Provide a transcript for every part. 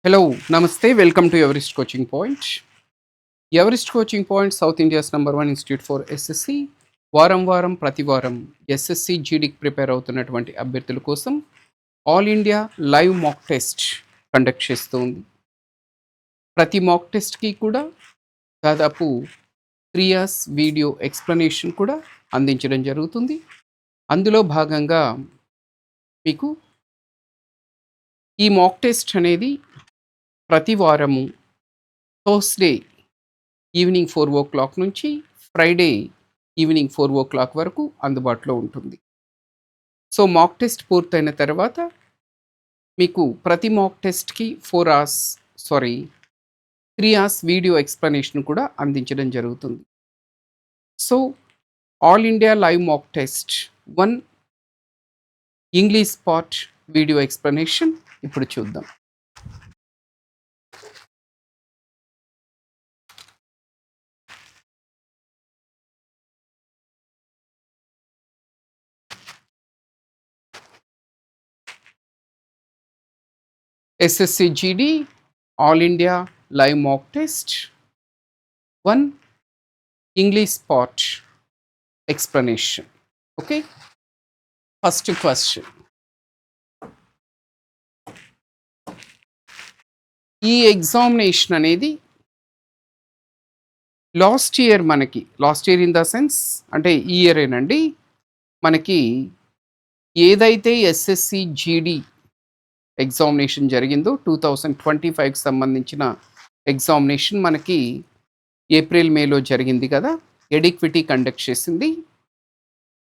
Hello, Namaste. Welcome to Everest Coaching Point. Everest Coaching Point, South India's #1 institute for SSC. వారం ప్రతి వారం SSC జీడీకి prepare అవుతున్నటువంటి అభ్యర్థుల కోసం all India live mock test conduct చేస్తూ ఉంది. ప్రతి మాక్ టెస్ట్కి కూడా దాదాపు 3 years వీడియో ఎక్స్ప్లెనేషన్ కూడా అందించడం జరుగుతుంది. అందులో భాగంగా మీకు ఈ మాక్ టెస్ట్ అనేది ప్రతి వారము థర్స్‌డే ఈవినింగ్ 4:00 నుంచి ఫ్రైడే ఈవినింగ్ 4:00 వరకు అందుబాటులో ఉంటుంది. సో, మాక్ టెస్ట్ పూర్తయిన తర్వాత మీకు ప్రతి మాక్ టెస్ట్‌కి 3 hours వీడియో ఎక్స్‌ప్లనేషన్ కూడా అందించడం జరుగుతుంది. So, all India live mock test 1 English part video explanation ఇప్పుడు చూద్దాం. SSC GD all India live mock test 1 English part explanation. Okay. First question. ఈ ఎగ్జామినేషన్ అనేది last year in the sense అంటే ఈ ఇయరేనండి. మనకి ఏదైతే ఎస్ఎస్సి జీడీ ఎగ్జామినేషన్ జరిగిందో 2025కి సంబంధించిన ఎగ్జామినేషన్ మనకి ఏప్రిల్ మేలో జరిగింది కదా. ఎడిక్విటీ కండక్ట్ చేసింది.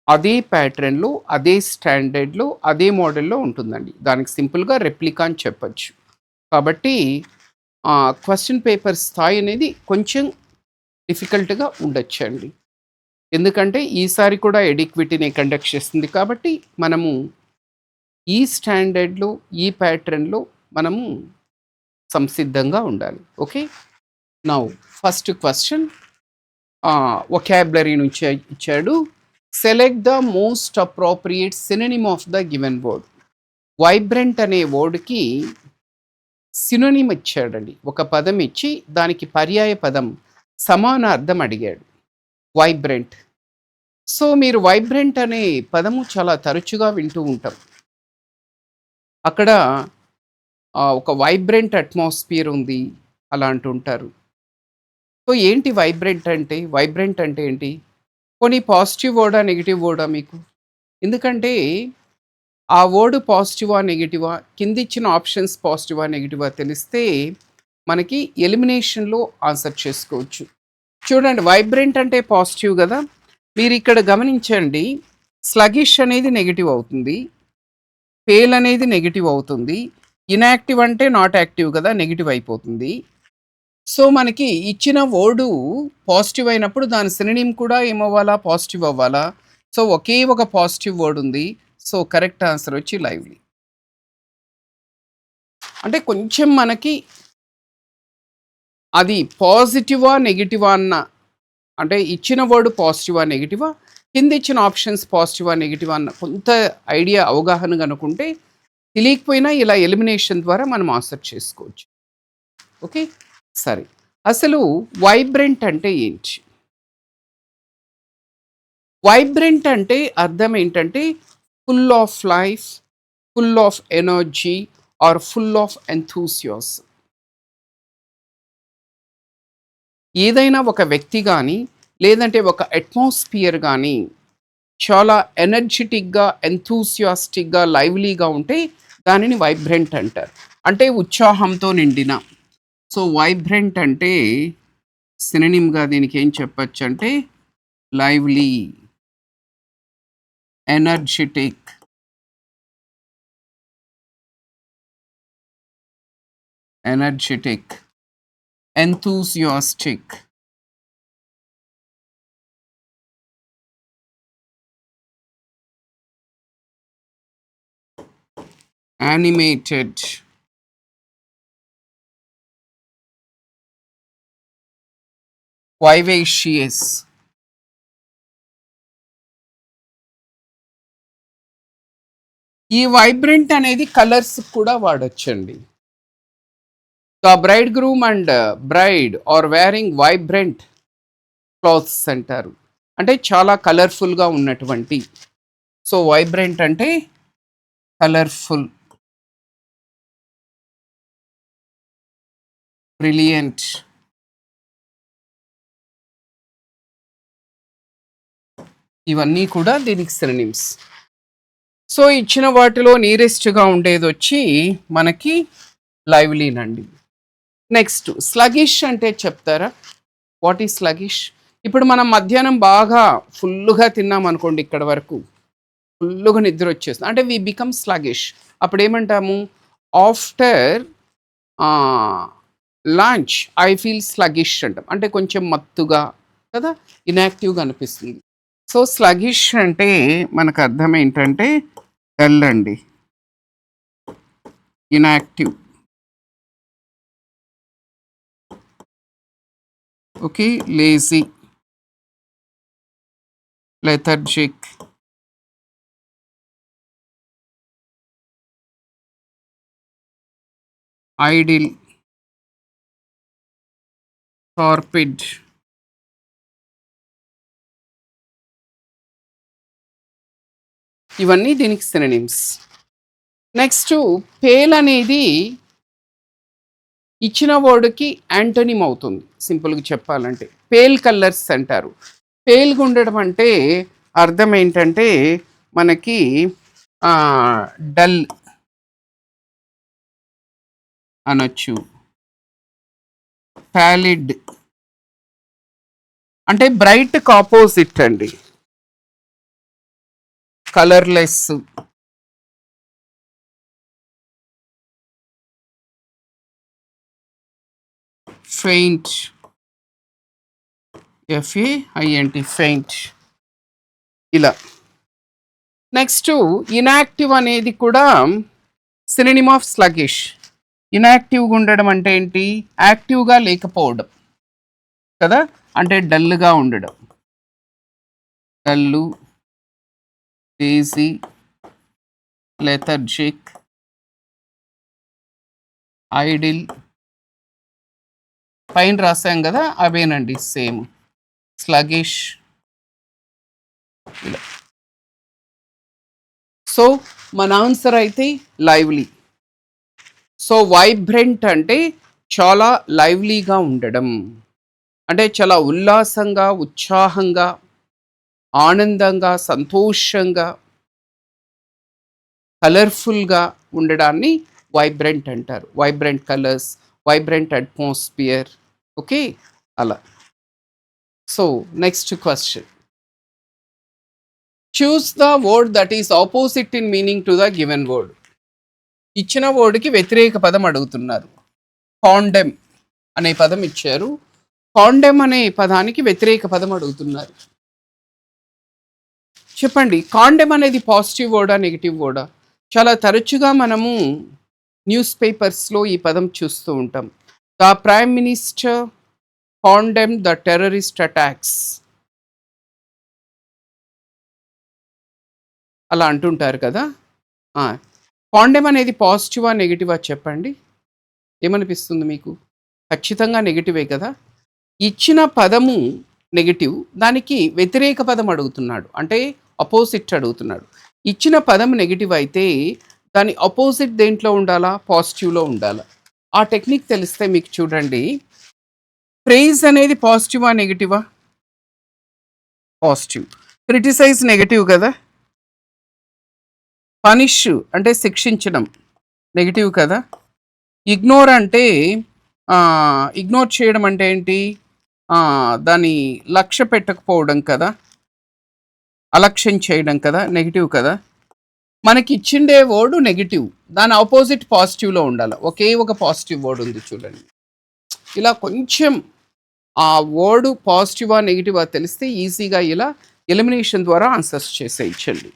అదే ప్యాటర్న్‌లో, అదే స్టాండర్డ్‌లో, అదే మోడల్‌లో ఉంటుందండి. దానికి సింపుల్‌గా రెప్లికా అని చెప్పొచ్చు. కాబట్టి క్వెషన్ పేపర్ స్థాయి అనేది కొంచెం డిఫికల్ట్‌గా ఉండొచ్చండి. ఎందుకంటే ఈసారి కూడా ఎడిక్విటీనే కండక్ట్ చేస్తుంది కాబట్టి మనము ఈ స్టాండర్డ్‌లో, ఈ ప్యాటర్న్‌లో మనము సంసిద్ధంగా ఉండాలి. Okay. Now first question vocabulary నుంచి ఇచ్చాడు. Select the most appropriate synonym of the given word. Vibrant అనే వర్డ్‌కి సినోనిమ్ ఇచ్చాడండి. ఒక పదం ఇచ్చి దానికి పర్యాయ పదం సమానార్థం అడిగాడు. వైబ్రెంట్. సో, మీరు వైబ్రెంట్ అనే పదము చాలా తరచుగా వింటూ ఉంటాం. అక్కడ ఒక వైబ్రెంట్ అట్మాస్ఫియర్ ఉంది అలా అంటుంటారు. సో, ఏంటి వైబ్రెంట్ అంటే? వైబ్రెంట్ అంటే ఏంటి? పోనీ పాజిటివ్ వర్డా? నెగెటివ్ వర్డా మీకు? ఎందుకంటే ఆ వర్డ్ పాజిటివా? నెగెటివా? కిందిచ్చిన ఆప్షన్స్ పాజిటివా? నెగెటివా? తెలిస్తే మనకి ఎలిమినేషన్‌లో ఆన్సర్ చేసుకోవచ్చు. చూడండి, వైబ్రెంట్ అంటే పాజిటివ్ గదా! మీరిక్కడ గమనించండి. స్లగిష్ అనేది నెగెటివ్ అవుతుంది. ఫెయిల్ అనేది నెగెటివ్ అవుతుంది. ఇనాక్టివ్ అంటే నాట్ యాక్టివ్ గదా! నెగెటివ్ అయిపోతుంది. సో, మనకి ఇచ్చిన వర్డు పాజిటివ్ అయినప్పుడు దాని సినోనిమ్ కూడా ఏమవ్వాలా? పాజిటివ్ అవ్వాలా? సో, ఒకే ఒక పాజిటివ్ వర్డ్ ఉంది. సో, కరెక్ట్ ఆన్సర్ వచ్చి లైవ్లీ. అంటే కొంచెం మనకి అది పాజిటివా? నెగెటివా? అంటే ఇచ్చిన వర్డ్ పాజిటివా? నెగెటివా? కింద ఇచ్చిన ఆప్షన్స్ పాజిటివా? నెగెటివా? అన్న కొంత ఐడియా అవగాహన గనుకుంటే తెలియకపోయినా ఇలా ఎలిమినేషన్ ద్వారా మనం ఆన్సర్ చేసుకోవచ్చు. ఓకే. సరే. అసలు వైబ్రెంట్ అంటే ఏంటి? వైబ్రెంట్ అంటే అర్థం ఏంటంటే full of life, full of energy or full of enthusiasm. ఏదైనా ఒక వ్యక్తి గానీ, లేదంటే ఒక అట్మాస్ఫియర్ గానీ చాలా ఎనర్జిటిక్‌గా, ఎంథూసియాస్టిక్‌గా, లైవ్లీగా ఉంటే దానిని వైబ్రెంట్ అంటారు. అంటే ఉత్సాహంతో నిండిన. సో, వైబ్రెంట్ అంటే సినోనిమ్‌గా దీనికి ఏం చెప్పొచ్చంటే lively, energetic, energetic, enthusiastic, animated, vivacious. ఈ వైబ్రెంట్ అనేది కలర్స్ కూడా వాడొచ్చండి. The bride groom and bride are wearing vibrant clothes అంటారు. అంటే చాలా కలర్ఫుల్గా ఉన్నటువంటి. సో వైబ్రెంట్ అంటే కలర్ఫుల్, బ్రిలియంట్. ఇవన్నీ కూడా దీనికి సినోనిమ్స్. సో ఇచ్చిన వాటిలో నియరెస్ట్గా ఉండేది వచ్చి మనకి లైవ్లీనండి. నెక్స్ట్ స్లగిష్ అంటే చెప్తారా? What is sluggish? ఇప్పుడు మనం మధ్యాహ్నం బాగా ఫుల్గా తిన్నాం అనుకోండి, ఇక్కడ వరకు ఫుల్గా నిద్ర వచ్చేస్తుంది అంటే వి బికమ్ స్లగిష్. అప్పుడు ఏమంటాము? After lunch I feel sluggish అంటాం. అంటే కొంచెం మత్తుగా కదా, ఇన్యాక్టివ్గా అనిపిస్తుంది. సో స్లగిష్ అంటే మనకు అర్థం ఏంటంటే డల్ అండి, inactive. Okay, lazy, lethargic, idle, torpid. ఇవన్నీ దీనికి సినోనిమ్స్. నెక్స్ట్ పేల్ అనేది ఇచ్చిన వర్డ్కి యాంటోనిమ్ అవుతుంది. సింపుల్గా చెప్పాలంటే పేల్ కలర్స్ అంటారు. పేల్గా ఉండడం అంటే అర్థం ఏంటంటే మనకి డల్ అనొచ్చు, ప్యాలిడ్ అంటే బ్రైట్కి ఆపోజిట్ అండి, కలర్లెస్, ఫెయింట్, FAINT, ఫెయింట్, ఇలా. నెక్స్ట్ ఇన్యాక్టివ్ అనేది కూడా సినోనిమ్ ఆఫ్ స్లగిష్. ఇన్యాక్టివ్గా ఉండడం అంటే ఏంటి? యాక్టివ్గా లేకపోవడం కదా, అంటే డల్గా ఉండడం, డల్లు, లేజీ, లెథర్జిక్, ఐడిల్, పైన రాసాం కదా అవేనండి సేమ్, స్లగిష్ ఇలా. సో మన ఆన్సర్ అయితే లైవ్లీ. సో వైబ్రెంట్ అంటే చాలా లైవ్లీగా ఉండడం, అంటే చాలా ఉల్లాసంగా, ఉత్సాహంగా, ఆనందంగా, సంతోషంగా, కలర్ఫుల్గా ఉండడాన్ని వైబ్రెంట్ అంటారు. Vibrant colours, vibrant atmosphere. Okay, అలా. So next question, choose the word that is opposite in meaning to the given word. ఇచ్చిన వర్డ్కి వ్యతిరేక పదం అడుగుతున్నారు. కాండెమ్ అనే పదం ఇచ్చారు, కాండెమ్ అనే పదానికి వ్యతిరేక పదం అడుగుతున్నారు. చెప్పండి, కాండెమ్ అనేది పాజిటివ్ వర్డా, నెగిటివ్ వర్డా? చాలా తరచుగా మనము న్యూస్ పేపర్స్లో ఈ పదం చూస్తూ ఉంటాం. The prime minister condemn the terrorist attacks, అలా అంటుంటారు కదా. కాండెమ్ అనేది పాజిటివా నెగిటివా చెప్పండి, ఏమనిపిస్తుంది మీకు? ఖచ్చితంగా నెగిటివే కదా. ఇచ్చిన పదము నెగిటివ్, దానికి వ్యతిరేక పదం అడుగుతున్నాడు, అంటే అపోజిట్ అడుగుతున్నాడు. ఇచ్చిన పదం నెగిటివ్ అయితే దాని అపోజిట్ దేంట్లో ఉండాలా? పాజిటివ్లో ఉండాలా. ఆ టెక్నిక్ తెలిస్తే మీకు చూడండి, ప్రైజ్ అనేది పాజిటివా నెగిటివా? పాజిటివ్. క్రిటిసైజ్ నెగిటివ్ కదా. పనిష్ అంటే శిక్షించడం నెగిటివ్ కదా. ఇగ్నోర్ అంటే ఇగ్నోర్ చేయడం అంటే ఏంటి? దాని లక్ష్య పెట్టకపోవడం కదా, అలక్ష్యం చేయడం కదా, నెగిటివ్ కదా. మనకి ఇచ్చిండే వర్డ్ నెగిటివ్, దాని ఆపోజిట్ పాజిటివ్లో ఉండాలి. ఒకే ఒక పాజిటివ్ వర్డ్ ఉంది చూడండి. ఇలా కొంచెం ఆ వర్డ్ పాజిటివా నెగిటివా తెలిస్తే ఈజీగా ఇలా ఎలిమినేషన్ ద్వారా ఆన్సర్స్ చేసేయచ్చండి.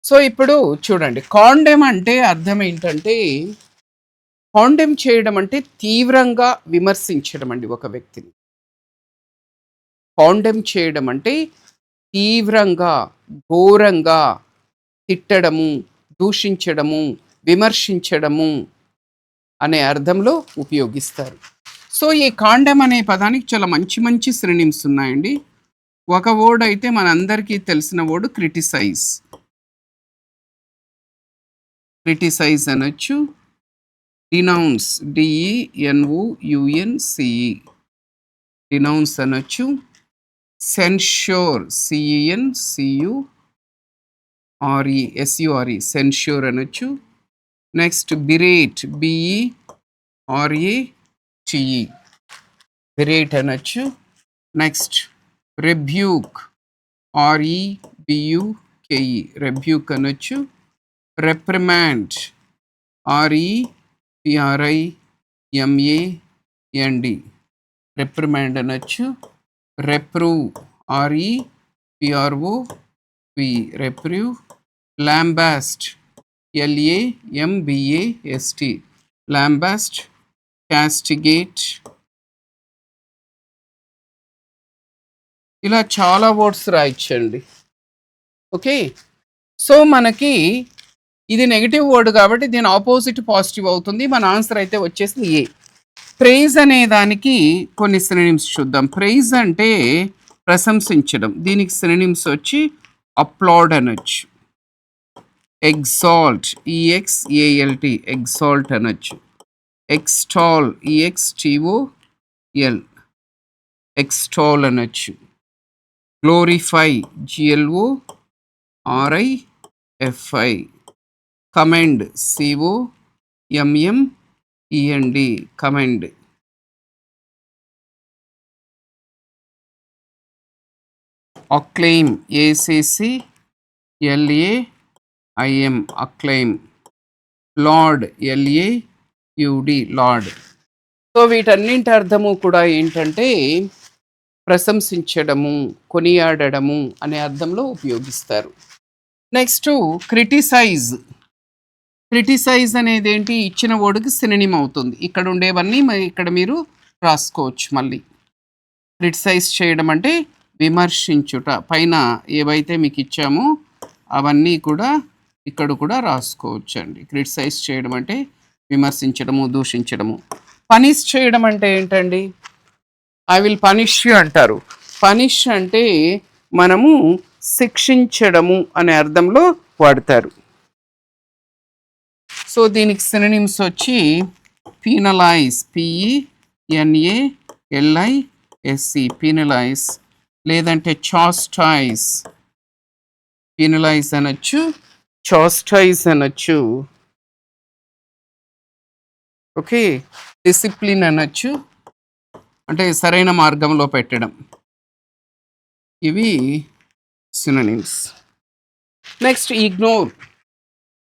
సో ఇప్పుడు చూడండి, కాండెమ్ అంటే అర్థం ఏంటంటే, కాండెమ్ చేయడం అంటే తీవ్రంగా విమర్శించడం అండి ఒక వ్యక్తిని. కాండెమ్ చేయడం అంటే తీవ్రంగా, ఘోరంగా తిట్టడము, దూషించడము, విమర్శించడము, అనే అర్థంలో ఉపయోగిస్తారు. సో ఈ కాండెమ్ అనే పదానికి చాలా మంచి మంచి సినోనిమ్స్ ఉన్నాయండి. ఒక వర్డ్ అయితే మనందరికీ తెలిసిన వర్డ్ క్రిటిసైజ్. క్రిటిసైజ్ అనొచ్చు. డినౌన్స్, DENOUNCE, డినౌన్స్ అనొచ్చు. సెన్ష్యూర్, CENCURE, సెన్ష్యూర్ అనొచ్చు. నెక్స్ట్ బిరేట్, BERATE, బిరేట్ అనొచ్చు. నెక్స్ట్ రెబ్యూక్, REBUKE, రెబ్యూక్ అనొచ్చు. రెప్రిమాండ్, REPRIMAND, రెప్రిమాండ్ అనొచ్చు. రెప్రూవ్, REPROV, రెప్రూవ్. లాంబాస్ట్, LAMBAST, లాంబాస్ట్. క్యాస్టిగేట్. ఇలా చాలా వర్డ్స్ రాయొచ్చండి. ఓకే, సో మనకి ఇది నెగిటివ్ వర్డ్ కాబట్టి దీని ఆపోజిట్ పాజిటివ్ అవుతుంది. మన ఆన్సర్ అయితే వచ్చేసింది ఏ. ప్రైజ్ అనే దానికి కొన్ని సినోనిమ్స్ చూద్దాం. ప్రైజ్ అంటే ప్రశంసించడం. దీనికి సినోనిమ్స్ వచ్చి అప్లాడ్ అనొచ్చు. ఎగ్జాల్ట్, EXALT, ఎగ్జాల్ట్ అనొచ్చు. ఎక్స్టాల్, EXTOL, ఎక్స్టాల్ అనొచ్చు. Glorify, GLORIFI. Commend, COMMEND, commend. Acclaim, ACCLAIM, acclaim. Lord, LAUD, lord. So వీటన్నింటి అర్థము కూడా ఏంటంటే ప్రశంసించడము, కొనియాడడము అనే అర్థంలో ఉపయోగిస్తారు. Next criticise. క్రిటిసైజ్ అనేది ఏంటి? ఇచ్చిన వర్డ్కి సినోనిమ్ అవుతుంది. ఇక్కడ ఉండేవన్నీ ఇక్కడ మీరు రాసుకోవచ్చు. మళ్ళీ క్రిటిసైజ్ చేయడం అంటే విమర్శించుట. పైన ఏవైతే మీకు ఇచ్చామో అవన్నీ కూడా ఇక్కడ కూడా రాసుకోవచ్చు అండి. క్రిటిసైజ్ చేయడం అంటే విమర్శించడము, దూషించడము. పనిష్ చేయడం అంటే ఏంటండి? ఐ విల్ పనిష్ యూ అంటారు. పనిష్ అంటే మనము శిక్షించడము అనే అర్థంలో వాడతారు. సో దీనికి సినోనిమ్స్ వచ్చి పీనలైజ్, PENALISE, పీనలైజ్. లేదంటే చాస్టైజ్, పీనలైజ్ అనొచ్చు, చాస్టైజ్ అనొచ్చు. ఓకే, డిసిప్లిన్ అనొచ్చు, అంటే సరైన మార్గంలో పెట్టడం. ఇవి సినోనిమ్స్. Next ignore.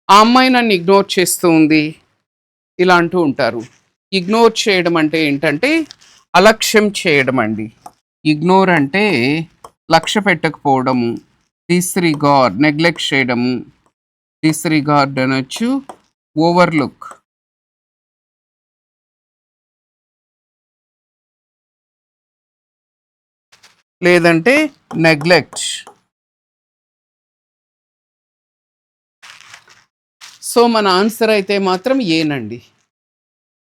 ఆ అమ్మాయి నన్ను ఇగ్నోర్ చేస్తూ ఉంది ఇలా అంటూ ఉంటారు. ఇగ్నోర్ చేయడం అంటే ఏంటంటే అలక్ష్యం చేయడం అండి. ఇగ్నోర్ అంటే లక్ష్య పెట్టకపోవడము. డిస్రిగార్డ్, నెగ్లెక్ట్ చేయడము. డిస్రిగార్డ్ అనొచ్చు. ఓవర్లుక్, లేదంటే నెగ్లెక్ట్. సో మన ఆన్సర్ అయితే మాత్రం ఏనండి.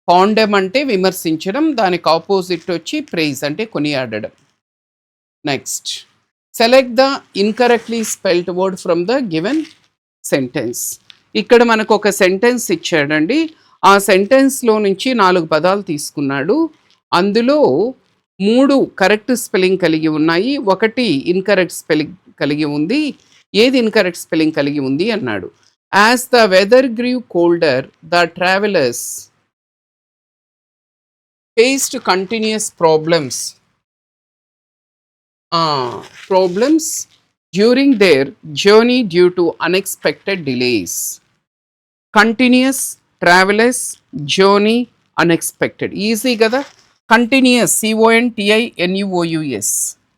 కాండెమ్ అంటే విమర్శించడం, దానికి ఆపోజిట్ వచ్చి ప్రైజ్ అంటే కొనియాడడం. Next select the incorrectly spelled word from the given sentence. ఇక్కడ మనకు ఒక సెంటెన్స్ ఇచ్చాడండి. ఆ సెంటెన్స్లో నుంచి 4 పదాలు తీసుకున్నాడు. అందులో 3 కరెక్ట్ స్పెల్లింగ్ కలిగి ఉన్నాయి, 1 ఇన్కరెక్ట్ స్పెల్లింగ్ కలిగి ఉంది. ఏది ఇన్కరెక్ట్ స్పెల్లింగ్ కలిగి ఉంది అన్నాడు. As the weather grew colder, the travelers faced continuous problems during their journey due to unexpected delays. Continuous, travelers, journey, unexpected. Easy కదా. Continuous, CONTINUOUS.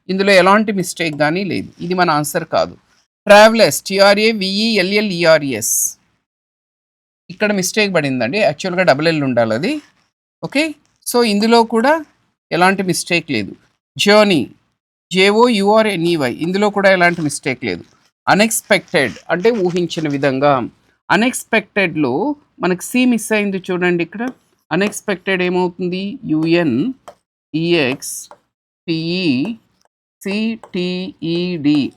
ఇందులో ఎలాంటి మిస్టేక్ కానీ లేదు. ఇది మన ఆన్సర్ కాదు. Travellers, TRAVELLERS. ఇక్కడ మిస్టేక్ పడిందండి. యాక్చువల్గా డబుల్ ఉండాలి అది. ఓకే, సో ఇందులో కూడా ఎలాంటి మిస్టేక్ లేదు. Journey, JOURNEY. ఇందులో కూడా ఎలాంటి మిస్టేక్ లేదు. అన్ఎక్స్పెక్టెడ్ అంటే ఊహించిన విధంగా. అన్ఎక్స్పెక్టెడ్లో మనకి C మిస్ అయింది చూడండి ఇక్కడ. అన్ఎక్స్పెక్టెడ్ ఏమవుతుంది? UNEXPECTED,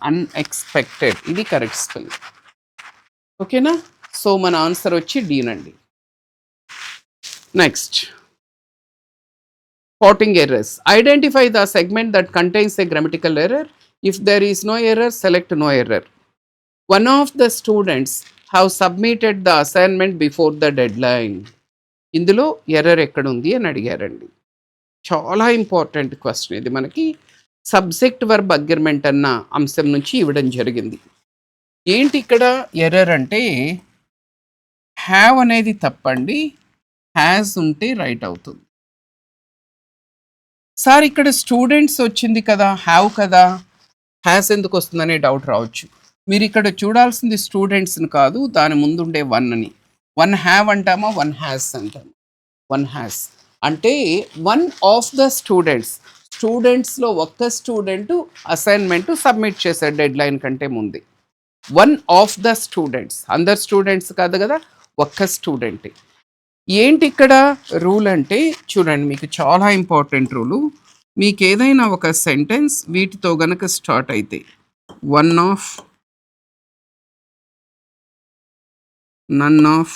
unexpected. ఇది కరెక్ట్ స్పెల్లింగ్. ఓకేనా? సో మన ఆన్సర్ వచ్చి D నండి. Next, spotting errors. Identify the segment that contains a grammatical error. If there is no error, select no error. One of the students have submitted the assignment before the deadline. ఇందులో error ఎక్కడుంది అని అడిగారండి. చాలా important question ఇది. మనకి subject verb agreement అన్న అంశం నుంచి ఇవ్వడం జరిగింది. ఏంటి ఇక్కడ ఎర్రర్ అంటే, హ్యావ్ అనేది తప్పండి, హ్యాస్ ఉంటే రైట్ అవుతుంది. సార్ ఇక్కడ స్టూడెంట్స్ వచ్చింది కదా, హ్యావ్ కదా, హ్యాస్ ఎందుకు వస్తుందనే డౌట్ రావచ్చు. మీరు ఇక్కడ చూడాల్సింది స్టూడెంట్స్ని కాదు, దాని ముందుండే వన్ అని. వన్ హ్యావ్ అంటామా, వన్ హ్యాస్ అంటామా? వన్ హ్యాస్ అంటే వన్ ఆఫ్ ద స్టూడెంట్స్. స్టూడెంట్స్లో ఒక్క స్టూడెంట్ అసైన్మెంట్ సబ్మిట్ చేశారు డెడ్ లైన్ కంటే ముందే. వన్ ఆఫ్ ద స్టూడెంట్స్, అందరు స్టూడెంట్స్ కాదు కదా, ఒక్క స్టూడెంట్. ఏంటి ఇక్కడ రూల్ అంటే చూడండి, మీకు చాలా ఇంపార్టెంట్ రూలు. మీకు ఏదైనా ఒక సెంటెన్స్ వీటితో గనక స్టార్ట్ అయితే, one of, none of,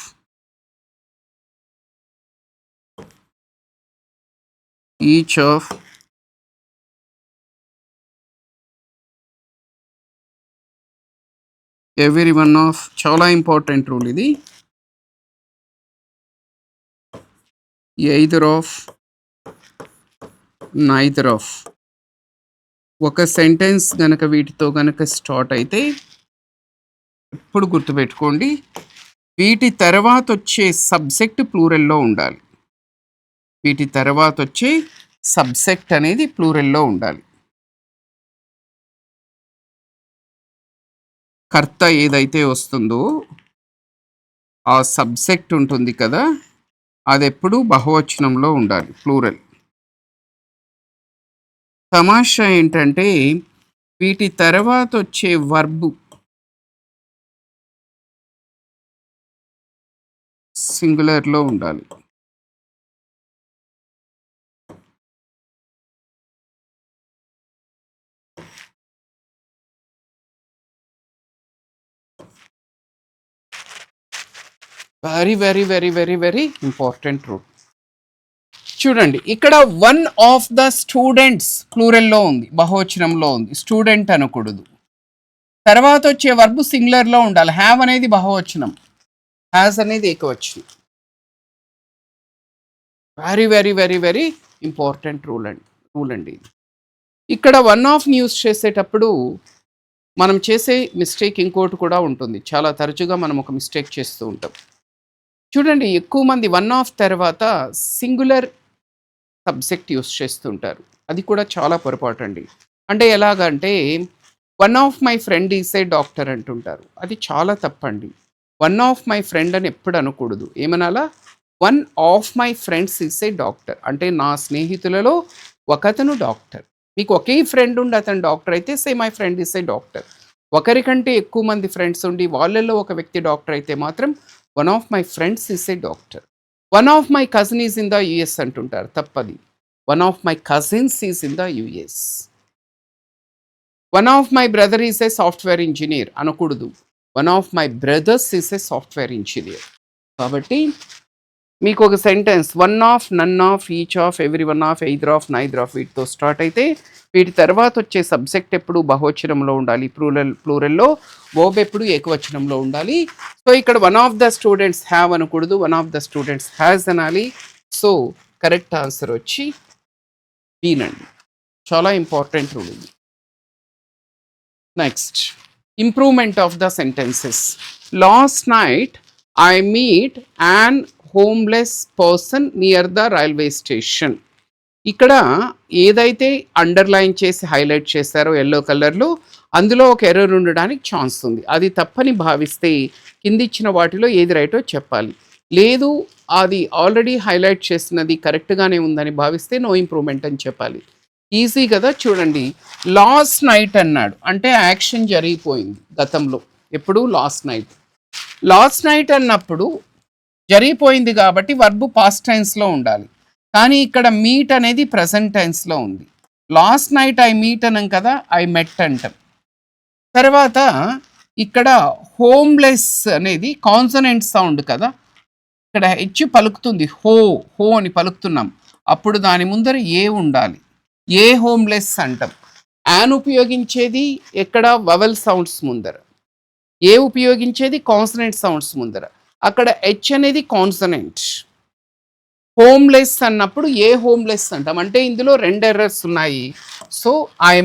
each of, every one of, చాలా ఇంపార్టెంట్ రూల్ ఇది. Either of, neither of. ఒక సెంటెన్స్ గనక వీటితో గనక స్టార్ట్ అయితే ఇప్పుడు గుర్తుపెట్టుకోండి, వీటి తర్వాత వచ్చే సబ్జెక్ట్ ప్లూరల్లో ఉండాలి. వీటి తర్వాత వచ్చే సబ్జెక్ట్ అనేది ప్లూరల్లో ఉండాలి. కర్త ఏదైతే వస్తుందో ఆ సబ్జెక్ట్ ఉంటుంది కదా, అది ఎప్పుడు బహువచనంలో ఉండాలి, ప్లూరల్. తమాషా ఏంటంటే వీటి తర్వాత వచ్చే వర్బ్ సింగులర్లో ఉండాలి. Very very very very very important rule. చూడండి, ఇక్కడ వన్ ఆఫ్ ద స్టూడెంట్స్ ప్లూరల్లో ఉంది, బహువచనంలో ఉంది, స్టూడెంట్ అనకూడదు. తర్వాత వచ్చే వర్బ్ సింగులర్లో ఉండాలి. హ్యావ్ అనేది బహువచనం, హ్యాస్ అనేది ఏకవచనం. Very very very very important rule అండి. ఇక్కడ వన్ ఆఫ్ యూస్ చేసేటప్పుడు మనం చేసే మిస్టేక్ ఇంకోటి కూడా ఉంటుంది. చాలా తరచుగా మనం ఒక మిస్టేక్ చేస్తూ ఉంటాం. చూడండి, ఎక్కువ మంది వన్ ఆఫ్ తర్వాత సింగులర్ సబ్జెక్ట్ యూస్ చేస్తుంటారు. అది కూడా చాలా పొరపాటు అండి. అంటే ఎలాగంటే one of my friend is a doctor అంటుంటారు. అది చాలా తప్పండి. వన్ ఆఫ్ మై ఫ్రెండ్ అని ఎప్పుడు అనకూడదు. ఏమనాలా, one of my friends is a doctor. అంటే నా స్నేహితులలో ఒకతను డాక్టర్. మీకు ఒకే ఫ్రెండ్ ఉండి అతను డాక్టర్ అయితే say my friend is a doctor. ఒకరికంటే ఎక్కువ మంది ఫ్రెండ్స్ ఉండి వాళ్ళల్లో ఒక వ్యక్తి డాక్టర్ అయితే మాత్రం one of my friends is a doctor. One of my cousin is in the US అంటుంటారు, తప్పది. One of my cousins is in the US. One of my brother is a software engineer అనకూడదు. One of my brothers is a software engineer. కాబట్టి మీకు ఒక sentence one of, none of, each of, every one of, either of, neither of వీటితో start అయితే వీటి తర్వాత వచ్చే subject ఎప్పుడు బహువచనంలో ఉండాలి, ప్లూరల్లో. వర్బ్ ఎప్పుడు ఏకవచనంలో ఉండాలి. సో ఇక్కడ one of the students have అనకూడదు, one of the students has అనాలి. సో కరెక్ట్ ఆన్సర్ వచ్చి B నండి. చాలా ఇంపార్టెంట్ రూల్ ఇది. Next, improvement of the sentences. Last night I meet an homeless person near the railway station. ఇక్కడ ఏదైతే underline చేసి highlight చేశారో ఎల్లో కలర్లో, అందులో ఒక ఎర్రర్ ఉండడానికి ఛాన్స్ ఉంది. అది తప్పని భావిస్తే కింది ఇచ్చిన వాటిలో ఏది రైటో చెప్పాలి. లేదు, అది ఆల్రెడీ హైలైట్ చేసినది కరెక్ట్గానే ఉందని భావిస్తే నో ఇంప్రూవ్మెంట్ అని చెప్పాలి. ఈజీ కదా. చూడండి, లాస్ట్ నైట్ అన్నాడు అంటే యాక్షన్ జరిగిపోయింది గతంలో. ఎప్పుడు? Last night. లాస్ట్ నైట్ అన్నప్పుడు జరిగిపోయింది కాబట్టి వర్బ్ పాస్ట్ టెన్స్లో ఉండాలి. కానీ ఇక్కడ మీట్ అనేది ప్రెజెంట్ టెన్స్లో ఉంది. లాస్ట్ నైట్ ఐ మీట్ అనం కదా, ఐ మెట్ అంటాం. తర్వాత ఇక్కడ హోమ్లెస్ అనేది కాన్సనెంట్ సౌండ్ కదా, ఇక్కడ హెచ్ పలుకుతుంది, హో హో అని పలుకుతున్నాం, అప్పుడు దాని ముందర ఏ ఉండాలి. ఏ హోమ్లెస్ అంటాం. యాన్ ఉపయోగించేది ఎక్కడ వవెల్ సౌండ్స్ ముందర, ఏ ఉపయోగించేది కాన్సనెంట్ సౌండ్స్ ముందర. అక్కడ హెచ్ అనేది కాన్సనెంట్. హోమ్లెస్ అన్నప్పుడు ఏ హోమ్లెస్ అంటాం. అంటే ఇందులో 2 ఎర్రర్స్ ఉన్నాయి. So I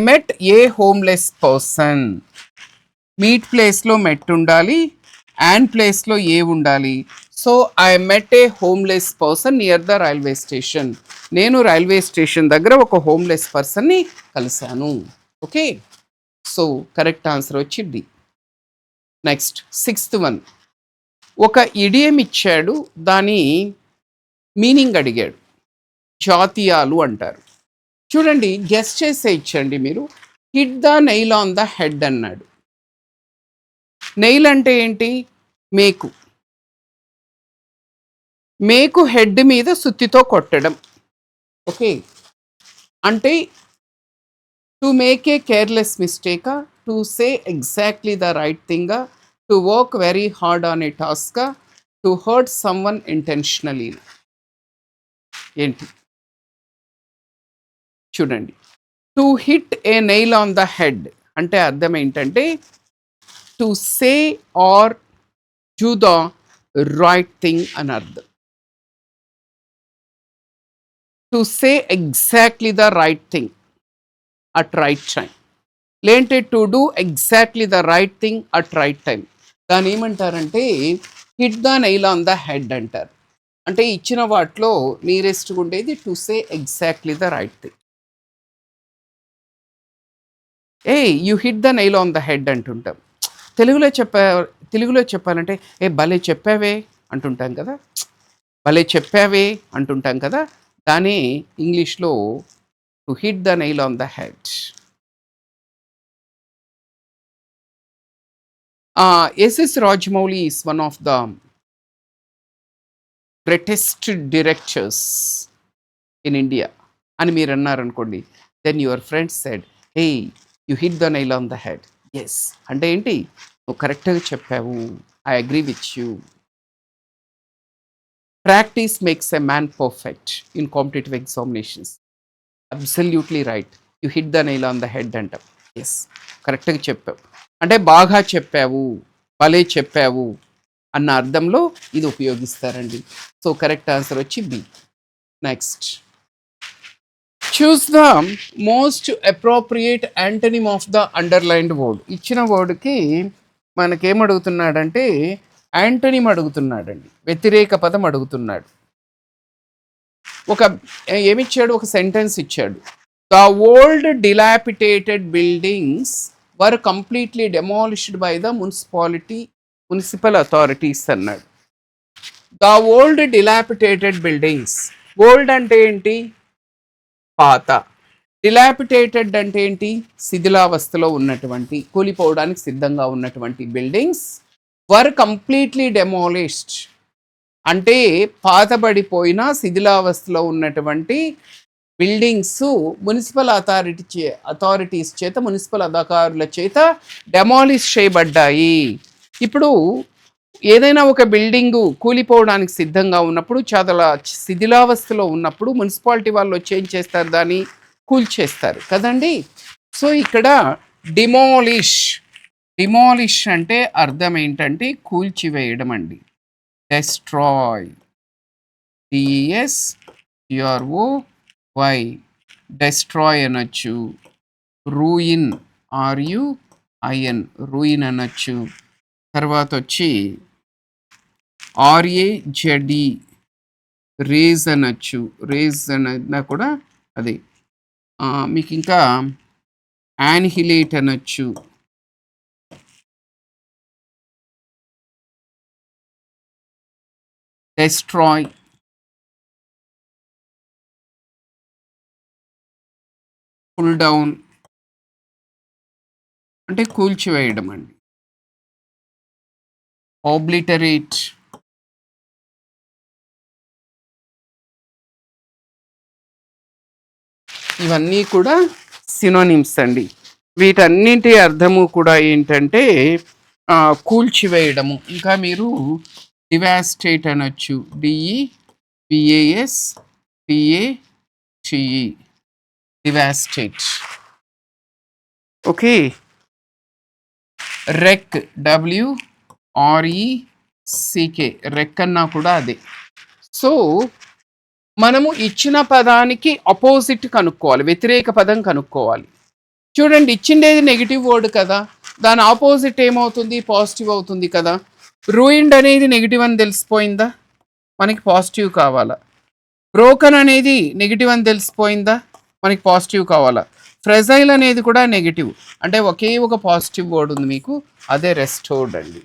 met A homeless person. Meet ప్లేస్లో మెట్ ఉండాలి, అండ్ ప్లేస్లో ఏ ఉండాలి. So I met A homeless person near the railway station. నేను రైల్వే స్టేషన్ దగ్గర ఒక హోమ్లెస్ పర్సన్ని కలిశాను. ఓకే, సో కరెక్ట్ ఆన్సర్ వచ్చింది. Next 6th one. ఒక ఇడియం ఇచ్చాడు, దాని మీనింగ్ అడిగాడు. జాతీయాలు అంటారు. చూడండి, గెస్ చేసే ఇచ్చండి మీరు. Hit the nail on the head అన్నాడు. నెయిల్ అంటే ఏంటి? మేకు. మేకు హెడ్ మీద సుత్తితో కొట్టడం. ఓకే, అంటే టు మేక్ ఏ కేర్లెస్ మిస్టేకా, to say exactly the right థింగా, to work very hard on a టాస్కా, టు హర్ట్ సమ్వన్ ఇంటెన్షనలీ. ఏంటి? చూడండి, to hit a nail on the head అంటే అర్థం ఏంటంటే to say or do the right thing అని అర్థం. To say exactly the right thing at right time. లేంటే to do exactly the right thing at right time. దాని ఏమంటారంటే hit the nail on the head అంటారు. అంటే ఇచ్చిన వాటిలో నీరెస్ట్గా ఉండేది to say exactly the right thing. A you hit the nail on the head అంటుంటాం. తెలుగులో చెప్పాలంటే ఏ భలే చెప్పావే అంటుంటాం కదా, భలే చెప్పావే అంటుంటాం కదా. దాని ఇంగ్లీష్లో to hit the nail on the head. SS Rajamouli is one of the greatest directors in India అని మీరు అన్నారనుకోండి, then your friends said hey you hit the nail on the head. Yes అంటే ఏంటి? నువ్వు కరెక్ట్గా చెప్పావు, I agree with you. Practice makes a man perfect in competitive examinations. Absolutely right. You hit the nail on the head అంటాం. Yes, కరెక్ట్గా చెప్పావు అంటే బాగా చెప్పావు, భలే చెప్పావు అన్న అర్థంలో ఇది ఉపయోగిస్తారండి. సో కరెక్ట్ ఆన్సర్ వచ్చి B. Next, choose the most appropriate antonym of the underlined word. ఇచ్చిన వర్డ్కి మనకేమడుగుతున్నాడంటే యాంటనిమ్ అడుగుతున్నాడండి, వ్యతిరేక పదం అడుగుతున్నాడు. ఏమిచ్చాడు? ఒక సెంటెన్స్ ఇచ్చాడు. The old dilapidated buildings were completely demolished by the municipal authorities అన్నాడు. The old dilapidated buildings. Old అంటే ఏంటి? పాత. డిలాపిటేటెడ్ అంటే ఏంటి? శిథిలావస్థలో ఉన్నటువంటి, కూలిపోవడానికి సిద్ధంగా ఉన్నటువంటి బిల్డింగ్స్. వర్ కంప్లీట్లీ డెమాలిష్డ్ అంటే పాతబడిపోయిన శిథిలావస్థలో ఉన్నటువంటి బిల్డింగ్స్ మున్సిపల్ అథారిటీస్ చేత, మున్సిపల్ అధికారుల చేత డెమాలిష్ చేయబడ్డాయి. ఇప్పుడు ఏదైనా ఒక బిల్డింగు కూలిపోవడానికి సిద్ధంగా ఉన్నప్పుడు, చాలా శిథిలావస్థలో ఉన్నప్పుడు మున్సిపాలిటీ వాళ్ళు వచ్చి ఏం చేస్తారు? దాన్ని కూల్చేస్తారు కదండి. సో ఇక్కడ డిమాలిష్ అంటే అర్థం ఏంటంటే కూల్చివేయడం అండి. డెస్ట్రాయ్, DESTROY, డెస్ట్రాయ్ అనొచ్చు. రూయిన్, RUIN, రూయిన్ అనొచ్చు. తర్వాత వచ్చి RAZE, రేజ్ అనొచ్చు. రేజ్ అన్నా కూడా అది. మీకు ఇంకా యాన్హిలేట్ అనొచ్చు. డెస్ట్రాయ్, పుల్ డౌన్ అంటే కూల్చివేయడం అండి. obliterate, ఇవన్నీ కూడా సినోనిమ్స్ అండి. వీటన్నింటి అర్థము కూడా ఏంటంటే కూల్చివేయడము. ఇంకా మీరు డివాస్టేట్ అనొచ్చు, DEVASTATE, డివాస్టేట్. ఓకే. రెక్, WRECK, రెక్ అన్నా కూడా అదే. సో మనము ఇచ్చిన పదానికి అపోజిట్ కనుక్కోవాలి, వ్యతిరేక పదం కనుక్కోవాలి. చూడండి, ఇచ్చిండేది నెగిటివ్ వర్డ్ కదా, దాని ఆపోజిట్ ఏమవుతుంది, పాజిటివ్ అవుతుంది కదా. రూయిన్డ్ అనేది నెగిటివ్ అని తెలిసిపోయిందా, మనకి పాజిటివ్ కావాలా. బ్రోకన్ అనేది నెగిటివ్ అని తెలిసిపోయిందా, మనకి పాజిటివ్ కావాలా. ఫ్రెజైల్ అనేది కూడా నెగిటివ్, అంటే ఒకే ఒక పాజిటివ్ వర్డ్ ఉంది మీకు, అదే రెస్టోర్డ్ అండి.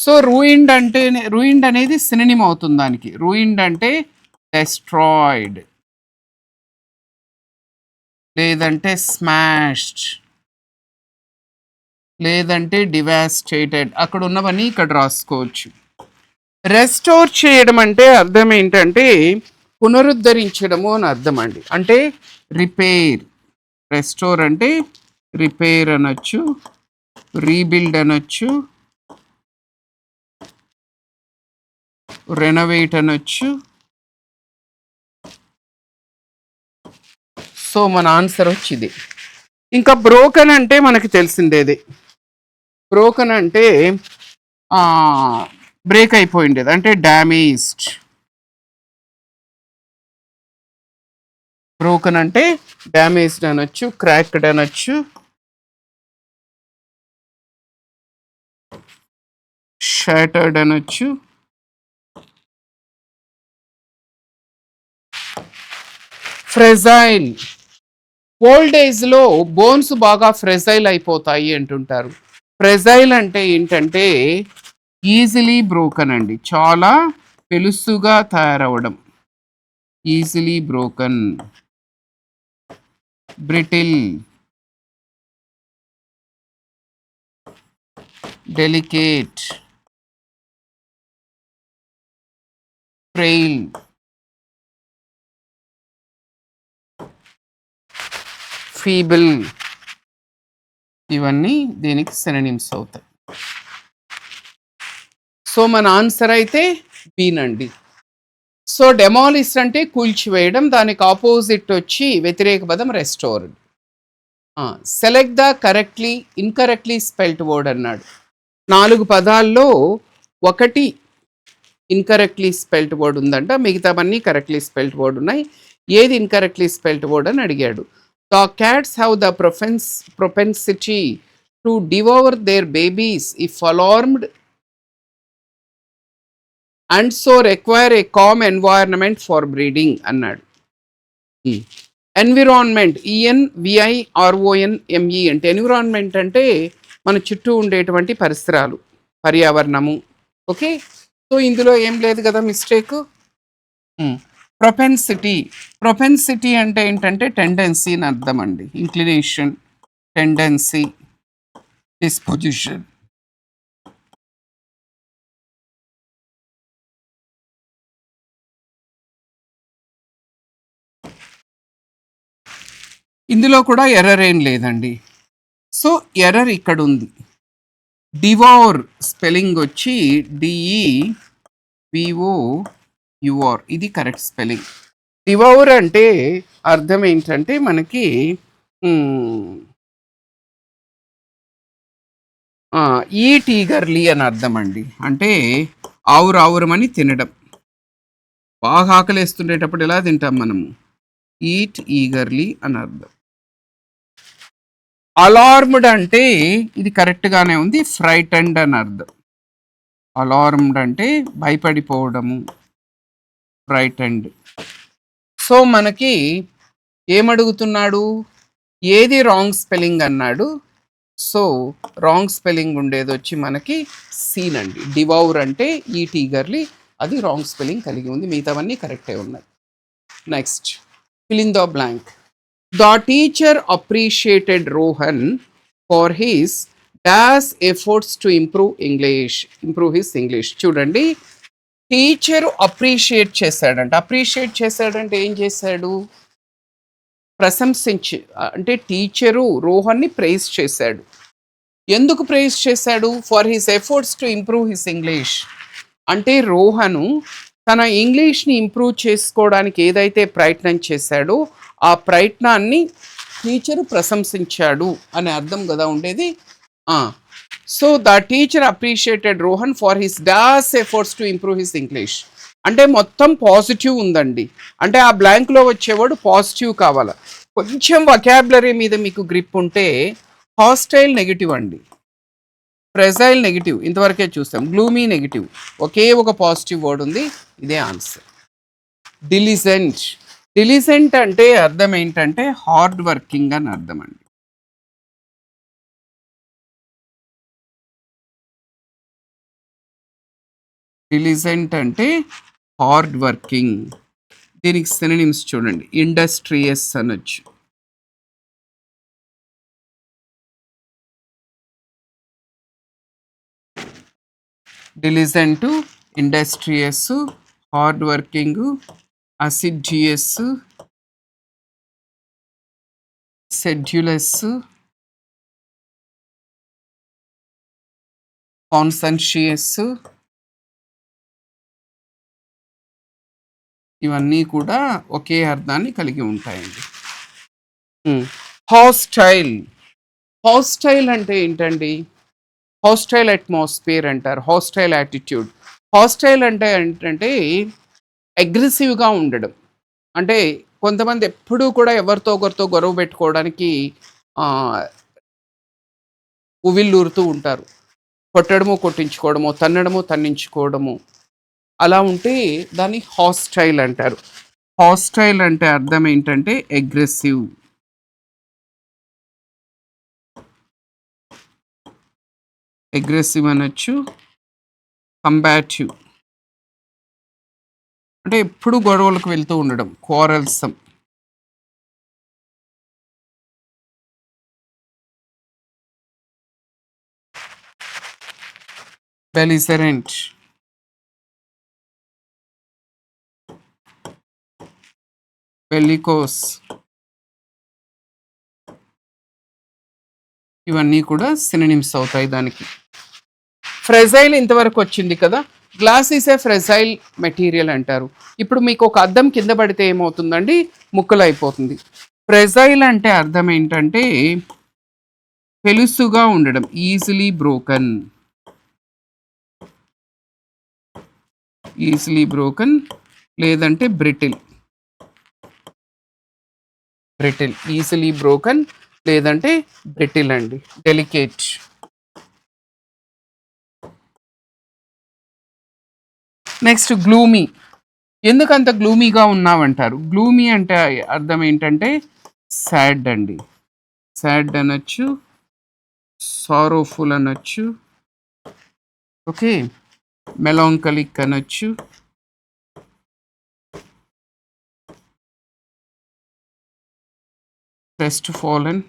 సో రూయిన్డ్ అంటే, రూయిన్డ్ అనేది సినోనిమ్ అవుతుంది దానికి. రూయిన్డ్ అంటే destroyed, లేదంటే స్మాష్డ్, లేదంటే డివాస్టేటెడ్. అక్కడ ఉన్నవన్నీ ఇక్కడ రాసుకోవచ్చు. రెస్టోర్ చేయడం అంటే అర్థం ఏంటంటే పునరుద్ధరించడము అని అర్థం అండి. అంటే రిపేర్. రెస్టోర్ అంటే రిపేర్ అనొచ్చు, రీబిల్డ్ అనొచ్చు, రెనోవేట్ అనొచ్చు. సో మన ఆన్సర్ వచ్చింది. ఇంకా బ్రోకన్ అంటే మనకి తెలిసిందేది. బ్రోకన్ అంటే బ్రేక్ అయిపోయిండేది, అంటే డ్యామేజ్డ్. బ్రోకన్ అంటే డ్యామేజ్డ్ అనొచ్చు, క్రాక్డ్ అనొచ్చు, షాటర్డ్ అనొచ్చు, ఫ్రెజైల్. ఓల్డ్ ఏజ్లో బోన్స్ బాగా ఫ్రెజైల్ అయిపోతాయి అంటుంటారు. ఫ్రెజైల్ అంటే ఏంటంటే ఈజీలీ బ్రోకన్ అండి, చాలా పెలుసుగా తయారవడం. Easily broken. Brittle, delicate, frail, feeble. ఇవన్నీ దీనికి సినోనిమ్స్ అవుతాయి. సో మన ఆన్సర్ అయితే బీనండి. సో డెమాలిష్ అంటే కూల్చివేయడం, దానికి ఆపోజిట్ వచ్చి వ్యతిరేక పదం restored. Select the correctly incorrectly spelt word అన్నాడు. 4 పదాల్లో ఒకటి ఇన్కరెక్ట్లీ స్పెల్ట్ వర్డ్ ఉందంట, మిగతావన్నీ కరెక్ట్లీ స్పెల్ట్ వర్డ్ ఉన్నాయి. ఏది ఇన్కరెక్ట్లీ స్పెల్ట్ వర్డ్ అని అడిగాడు. The cats have the propensity to devour their babies if alarmed and so require a calm environment for breeding అన్నాడు. ఎన్విరాన్మెంట్, ENVIRONME అంటే ఎన్విరాన్మెంట్ అంటే మన చుట్టూ ఉండేటువంటి పరిసరాలు, పర్యావరణము. ఓకే. సో ఇందులో ఏం లేదు కదా మిస్టేక్. ప్రొపెన్సిటీ, ప్రొపెన్సిటీ అంటే ఏంటంటే టెండెన్సీ అని అర్థం అండి. Inclination, tendency, disposition. ఇందులో కూడా ఎర్రర్ ఏం లేదండి. సో ఎర్రర్ ఇక్కడ ఉంది. డివోర్ స్పెల్లింగ్ వచ్చి DEVOUR, ఇది కరెక్ట్ స్పెల్లింగ్. డివోర్ అంటే అర్థం ఏంటంటే మనకి ఈట్ ఈగర్లీ అని అర్థం అండి. అంటే ఆవురమని తినడం. బాగా ఆకలేస్తుండేటప్పుడు ఎలా తింటాం మనము, ఈట్ ఈగర్లీ అని అర్థం. అలార్మ్డ్ అంటే ఇది కరెక్ట్గానే ఉంది, ఫ్రైటెండ్ అని అర్థం. అలార్మ్డ్ అంటే భయపడిపోవడము, ఫ్రైటెండ్. సో మనకి ఏమడుగుతున్నాడు, ఏది రాంగ్ స్పెల్లింగ్ అన్నాడు. సో రాంగ్ స్పెల్లింగ్ ఉండేది వచ్చి మనకి సీన్ అండి. డివౌర్ అంటే ఈట్ ఈగర్లీ, అది రాంగ్ స్పెల్లింగ్ కలిగి ఉంది, మిగతావన్నీ కరెక్టే ఉన్నాయి. Next, fill in the blank. The teacher appreciated Rohan for his dash efforts to improve his English. చూడండి, టీచరు అప్రిషియేట్ చేశాడంట. అప్రిషియేట్ చేశాడంటే ఏం చేశాడు? ప్రశంసించి, అంటే టీచరు రోహన్ని ప్రైజ్ చేశాడు. ఎందుకు ప్రైజ్ చేశాడు? For his efforts to improve his English. అంటే రోహను తన ఇంగ్లీష్ని ఇంప్రూవ్ చేసుకోవడానికి ఏదైతే ప్రయత్నం చేశాడో ఆ ప్రయత్నాన్ని టీచరు ప్రశంసించాడు అనే అర్థం కదా ఉండేది. So the teacher appreciated Rohan for his dash efforts to improve his English. అంటే మొత్తం పాజిటివ్ ఉందండి. అంటే ఆ బ్లాంక్లో వచ్చేవాడు పాజిటివ్ కావాలా. కొంచెం వొకాబులరీ మీద మీకు గ్రిప్ ఉంటే హాస్టైల్ నెగిటివ్ అండి, ఫ్రెజైల్ నెగిటివ్ ఇంతవరకే చూస్తాం, గ్లూమీ నెగిటివ్, ఒకే ఒక పాజిటివ్ వర్డ్ ఉంది, ఇదే ఆన్సర్. డిలిజెంట్. డిలిజెంట్ అంటే అర్థం ఏంటంటే హార్డ్ వర్కింగ్ అని అర్థం అండి. డిలిజెంట్ అంటే హార్డ్ వర్కింగ్. దీనికి సినోనిమ్స్ చూడండి, ఇండస్ట్రియస్ అనొచ్చు, డిలిజెంట్, ఇండస్ట్రియస్, హార్డ్ వర్కింగ్, అసిడ్జియస్, సెడ్యులస్, కాన్సన్షియస్, ఇవన్నీ కూడా ఒకే అర్థాన్ని కలిగి ఉంటాయండి. హాస్టైల్. హాస్టైల్ అంటే ఏంటండి? హాస్టైల్ అట్మాస్ఫియర్ అంటారు, హాస్టైల్ యాటిట్యూడ్. హాస్టైల్ అంటే ఏంటంటే అగ్రెసివ్గా ఉండడం. అంటే కొంతమంది ఎప్పుడూ కూడా ఎవరితో ఒకరితో గొడవ పెట్టుకోవడానికి ఉవిల్లూరుతూ ఉంటారు. కొట్టడము కొట్టించుకోవడము, తన్నడము తన్నించుకోవడము, అలా ఉంటే దాన్ని హాస్టైల్ అంటారు. హాస్టైల్ అంటే అర్థం ఏంటంటే అగ్రెసివ్. అగ్రెసివ్ అనొచ్చు, కంబాటివ్ అంటే ఎప్పుడు గొడవలకు వెళ్తూ ఉండడం, క్వారల్సమ్. బెలిజరెంట్. బెల్లికోస్. ఇవన్నీ కూడా సినోనిమ్స్ అవుతాయి దానికి. ఫ్రెజైల్ ఇంతవరకు వచ్చింది కదా. Glass is a fragile material అంటారు. ఇప్పుడు మీకు ఒక అద్దం కింద పడితే ఏమవుతుందండి? ముక్కలు అయిపోతుంది. ఫ్రెజైల్ అంటే అర్థం ఏంటంటే పెలుసుగా ఉండడం, ఈజీలీ బ్రోకన్. ఈజీలీ బ్రోకన్ లేదంటే బ్రిటిల్. బ్రిటిల్, ఈజీలీ బ్రోకన్ లేదంటే బ్రిటిల్ అండి. డెలికేట్. Next gloomy. ఎందుకు అంత గ్లూమీగా ఉన్నావంటారు? గ్లూమీ అంటే అర్థం ఏంటంటే సాడ్ అండి. సాడ్ అనొచ్చు, సారోఫుల్ అనొచ్చు, ఓకే, మెలాంకలిక్ అనొచ్చు, క్రెస్ట్ ఫాలన్,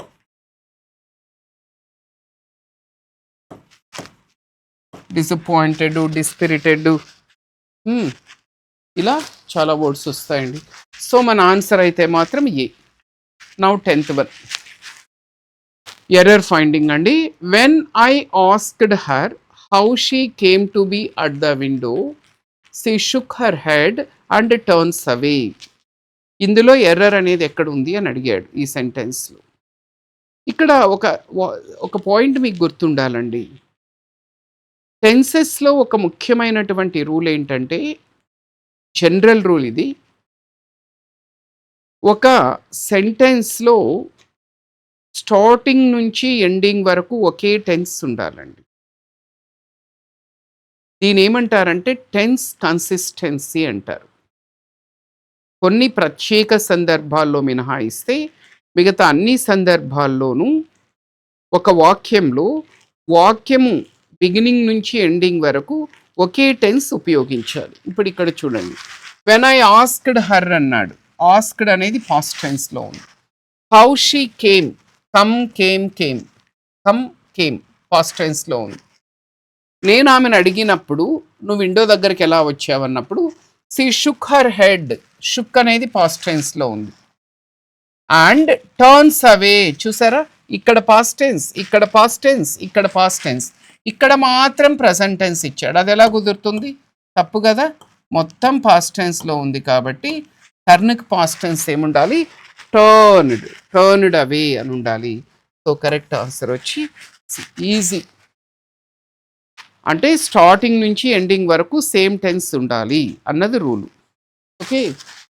డిసప్పాయింటెడ్, డిస్పిరిటెడ్, ఇలా చాలా వర్డ్స్ వస్తాయండి. సో మన ఆన్సర్ అయితే మాత్రం A. Now 10th one, error finding అండి. When I asked her how she came to be at the window she shook her head and turns away. ఇందులో error అనేది ఎక్కడ ఉంది అని అడిగాడు ఈ సెంటెన్స్లో. ఇక్కడ ఒక పాయింట్ మీకు గుర్తుండాలండి. టెన్సెస్లో ఒక ముఖ్యమైనటువంటి రూల్ ఏంటంటే, జనరల్ రూల్ ఇది, ఒక సెంటెన్స్లో స్టార్టింగ్ నుంచి ఎండింగ్ వరకు ఒకే టెన్స్ ఉండాలండి. దీని ఏమంటారంటే టెన్స్ కన్సిస్టెన్సీ అంటారు. కొన్ని ప్రత్యేక సందర్భాల్లో మినహాయిస్తే మిగతా అన్ని సందర్భాల్లోనూ ఒక వాక్యము బిగినింగ్ నుంచి ఎండింగ్ వరకు ఒకే టెన్స్ ఉపయోగించాలి. ఇప్పుడు ఇక్కడ చూడండి, వెన్ ఐ ఆస్క్డ్ హర్ అన్నాడు. ఆస్క్డ్ అనేది పాస్ట్ టెన్స్లో ఉంది. How she came, come came, came, come came, past టెన్స్లో ఉంది. నేను ఆమెను అడిగినప్పుడు నువ్వు విండో దగ్గరికి ఎలా వచ్చావన్నప్పుడు she shook her head. Shook అనేది పాస్ట్ టెన్స్లో ఉంది. అండ్ టర్న్స్ అవే, చూసారా, ఇక్కడ పాస్ట్ టెన్స్, ఇక్కడ పాస్ట్ టెన్స్, ఇక్కడ పాస్ట్ టెన్స్, ఇక్కడ మాత్రం ప్రజెంట్ టెన్స్ ఇచ్చాడు. అది ఎలా కుదురుతుంది? తప్పు కదా. మొత్తం పాస్ట్ టెన్స్లో ఉంది కాబట్టి టర్న్కి పాస్ట్ టెన్స్ ఏముండాలి? టర్న్డ్, టర్న్డ్ అవే అని ఉండాలి. సో కరెక్ట్ ఆన్సర్ వచ్చి ఈజీ. అంటే స్టార్టింగ్ నుంచి ఎండింగ్ వరకు సేమ్ టెన్స్ ఉండాలి అన్నది రూలు. ఓకే,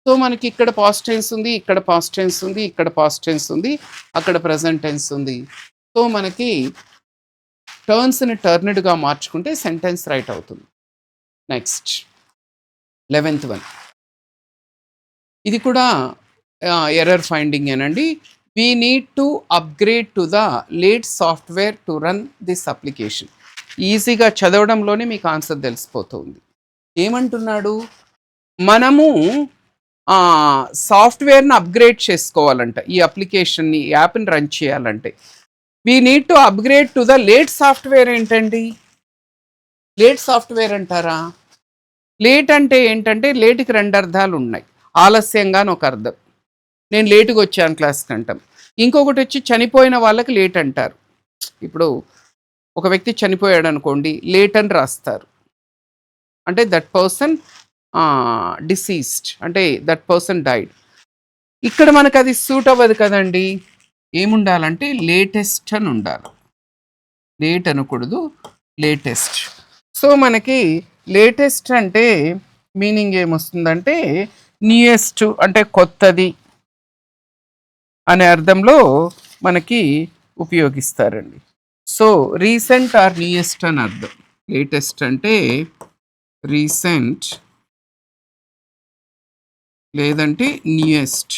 సో మనకి ఇక్కడ పాస్ట్ టెన్స్ ఉంది, ఇక్కడ పాస్ట్ టెన్స్ ఉంది, ఇక్కడ పాస్ట్ టెన్స్ ఉంది, అక్కడ ప్రజెంట్ టెన్స్ ఉంది. సో మనకి టర్న్స్ని టర్న్డ్గా మార్చుకుంటే సెంటెన్స్ రైట్ అవుతుంది. నెక్స్ట్ 11th వన్, ఇది కూడా ఎర్రర్ ఫైండింగ్ ఏనండి. We need to upgrade to the late software to run this application. ఈజీగా చదవడంలోనే మీకు ఆన్సర్ తెలిసిపోతుంది. ఏమంటున్నాడు? మనము సాఫ్ట్వేర్ని అప్గ్రేడ్ చేసుకోవాలంట. ఈ అప్లికేషన్ని, ఈ యాప్ని రన్ చేయాలంటే we need to upgrade to the late software. ఏంటండి లేట్ సాఫ్ట్వేర్ అంటారా? లేట్ అంటే ఏంటంటే లేట్కి 2 అర్థాలు ఉన్నాయి. ఆలస్యంగా అని ఒక అర్థం, నేను లేటుగా వచ్చాను క్లాస్కి అంటాం. ఇంకొకటి వచ్చి చనిపోయిన వాళ్ళకి లేట్ అంటారు. ఇప్పుడు ఒక వ్యక్తి చనిపోయాడు అనుకోండి, లేట్ అని రాస్తారు. అంటే దట్ పర్సన్ డిసీజ్డ్, అంటే దట్ పర్సన్ డైడ్. ఇక్కడ మనకు అది సూట్ అవ్వదు కదండి. ఏముండాలంటే లేటెస్ట్ అని ఉండాలి. లేట్ అనకూడదు, లేటెస్ట్. సో మనకి లేటెస్ట్ అంటే మీనింగ్ ఏమొస్తుందంటే న్యూయెస్ట్, అంటే కొత్తది అనే అర్థంలో మనకి ఉపయోగిస్తారండి. సో రీసెంట్ ఆర్ న్యూయెస్ట్ అని అర్థం. లేటెస్ట్ అంటే రీసెంట్ లేదంటే న్యూయెస్ట్.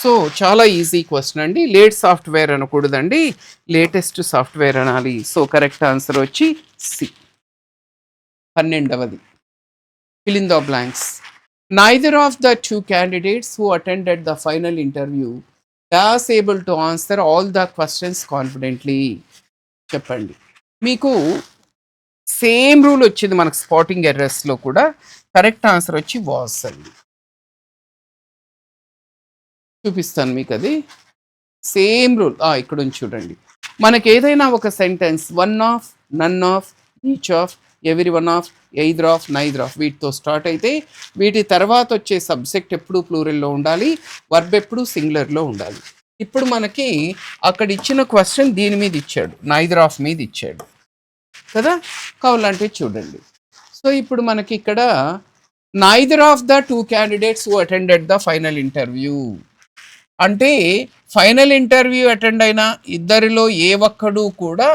సో చాలా ఈజీ క్వశ్చన్ అండి. లేట్ సాఫ్ట్వేర్ అనకూడదండి, లేటెస్ట్ సాఫ్ట్వేర్ అనాలి. సో కరెక్ట్ ఆన్సర్ వచ్చి C. 12వది, fill in the blanks. Neither of the two candidates who attended the final interview was able to answer all the questions confidently. చెప్పండి. మీకు same rule వచ్చింది మనకు spotting ఎర్రర్స్లో కూడా. Correct answer వచ్చి was అండి. చూపిస్తాను మీకు, అది సేమ్ రూల్. ఇక్కడ నుంచి చూడండి, మనకి ఏదైనా ఒక sentence one of, none of, each of, every one of, either of, neither of వీటితో స్టార్ట్ అయితే వీటి తర్వాత వచ్చే సబ్జెక్ట్ ఎప్పుడు ప్లూరల్లో ఉండాలి, వర్బ్ ఎప్పుడు సింగులర్లో ఉండాలి. ఇప్పుడు మనకి అక్కడ ఇచ్చిన క్వశ్చన్ దీని మీద ఇచ్చాడు, నైదర్ ఆఫ్ మీద ఇచ్చాడు కదా. కావాలంటే చూడండి. సో ఇప్పుడు మనకి ఇక్కడ neither of the 2 candidates who attended the final interview అంటే ఫైనల్ ఇంటర్వ్యూ అటెండ్ అయిన ఇద్దరిలో ఏ ఒక్కడు కూడా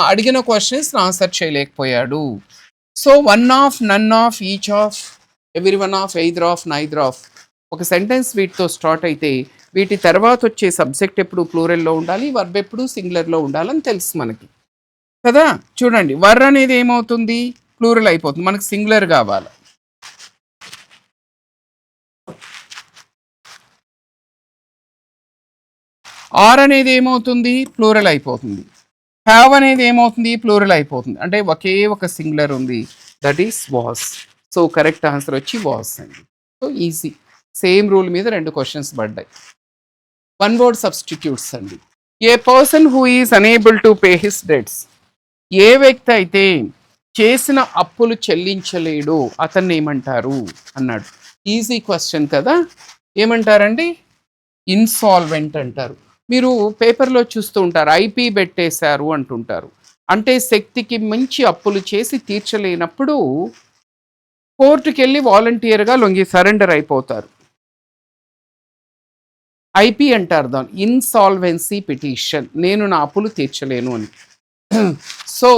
అడిగిన క్వశ్చన్స్ ఆన్సర్ చేయలేకపోయాడు. So one of, none of, each of, every one of, either of, neither of ఒక సెంటెన్స్ వీటితో స్టార్ట్ అయితే వీటి తర్వాత వచ్చే సబ్జెక్ట్ ఎప్పుడు ప్లూరల్లో ఉండాలి, వర్బ్ ఎప్పుడు సింగులర్లో ఉండాలని తెలుసు మనకి కదా. చూడండి, వర్ అనేది ఏమవుతుంది? ప్లూరల్ అయిపోతుంది. మనకు సింగులర్ కావాలి. ఆర్ అనేది ఏమవుతుంది? ప్లూరల్ అయిపోతుంది. హ్యావ్ అనేది ఏమవుతుంది? ప్లూరల్ అయిపోతుంది. అంటే ఒకే ఒక సింగులర్ ఉంది, that is was. So correct answer వచ్చి వాస్ అండి. సో ఈజీ, సేమ్ రూల్ మీద 2 క్వశ్చన్స్ పడ్డాయి. వన్ వర్డ్ సబ్స్టిట్యూట్స్ అండి. A person who is unable to pay his debts. ఏ వ్యక్తి అయితే చేసిన అప్పులు చెల్లించలేడు అతన్ని ఏమంటారు అన్నాడు. ఈజీ క్వశ్చన్ కదా. ఏమంటారండి? ఇన్సాల్వెంట్ అంటారు. మీరు పేపర్లో చూస్తూ ఉంటారు, ఐపీ పెట్టేశారు అంటుంటారు. అంటే శక్తికి మించి అప్పులు చేసి తీర్చలేనప్పుడు కోర్టుకి వెళ్ళి వాలంటీర్గా లొంగి సరెండర్ అయిపోతారు. ఐపీ అంటారు దాన్ని, ఇన్సాల్వెన్సీ పిటిషన్. నేను నా అప్పులు తీర్చలేను అని. సో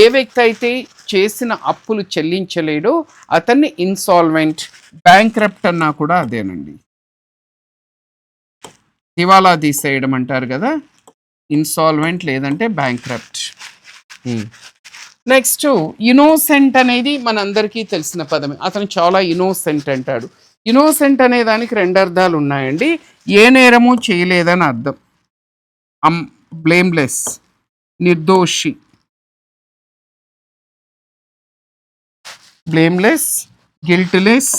ఏ వ్యక్తి అయితే చేసిన అప్పులు చెల్లించలేడో అతన్ని ఇన్సాల్వెంట్. బ్యాంక్రప్ట్ అన్నా కూడా అదేనండి, దివాలా తీసేయడం అంటారు కదా, ఇన్సాల్వెంట్ లేదంటే బ్యాంక్రప్ట్. నెక్స్ట్ ఇన్నోసెంట్ అనేది మనందరికీ తెలిసిన పదమే. అతను చాలా ఇన్నోసెంట్ అంటాడు. ఇన్నోసెంట్ అనే దానికి 2 అర్థాలు ఉన్నాయండి. ఏ నేరము చేయలేదని అర్థం. బ్లేమ్లెస్, నిర్దోషి, బ్లేమ్లెస్, గిల్ట్లెస్,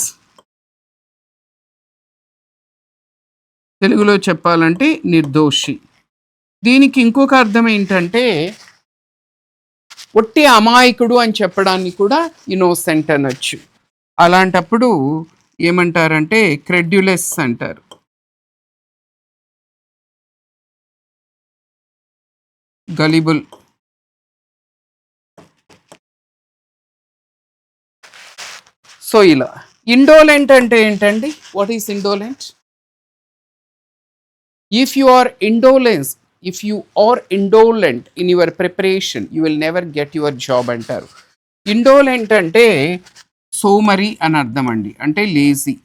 తెలుగులో చెప్పాలంటే నిర్దోషి. దీనికి ఇంకొక అర్థం ఏంటంటే ఒట్టి అమాయకుడు అని చెప్పడాన్ని కూడా ఇన్నోసెంట్ అనొచ్చు. అలాంటప్పుడు ఏమంటారంటే క్రెడ్యులెస్ అంటారు. గలిబుల్. సో ఇలా. ఇండోలెంట్ అంటే ఏంటండి? What is indolent? If you are indolent in your preparation, you will never get your job అంటారు. ఇండోలెంట్ అంటే సోమరి అని అర్థం అండి. అంటే లేజీ,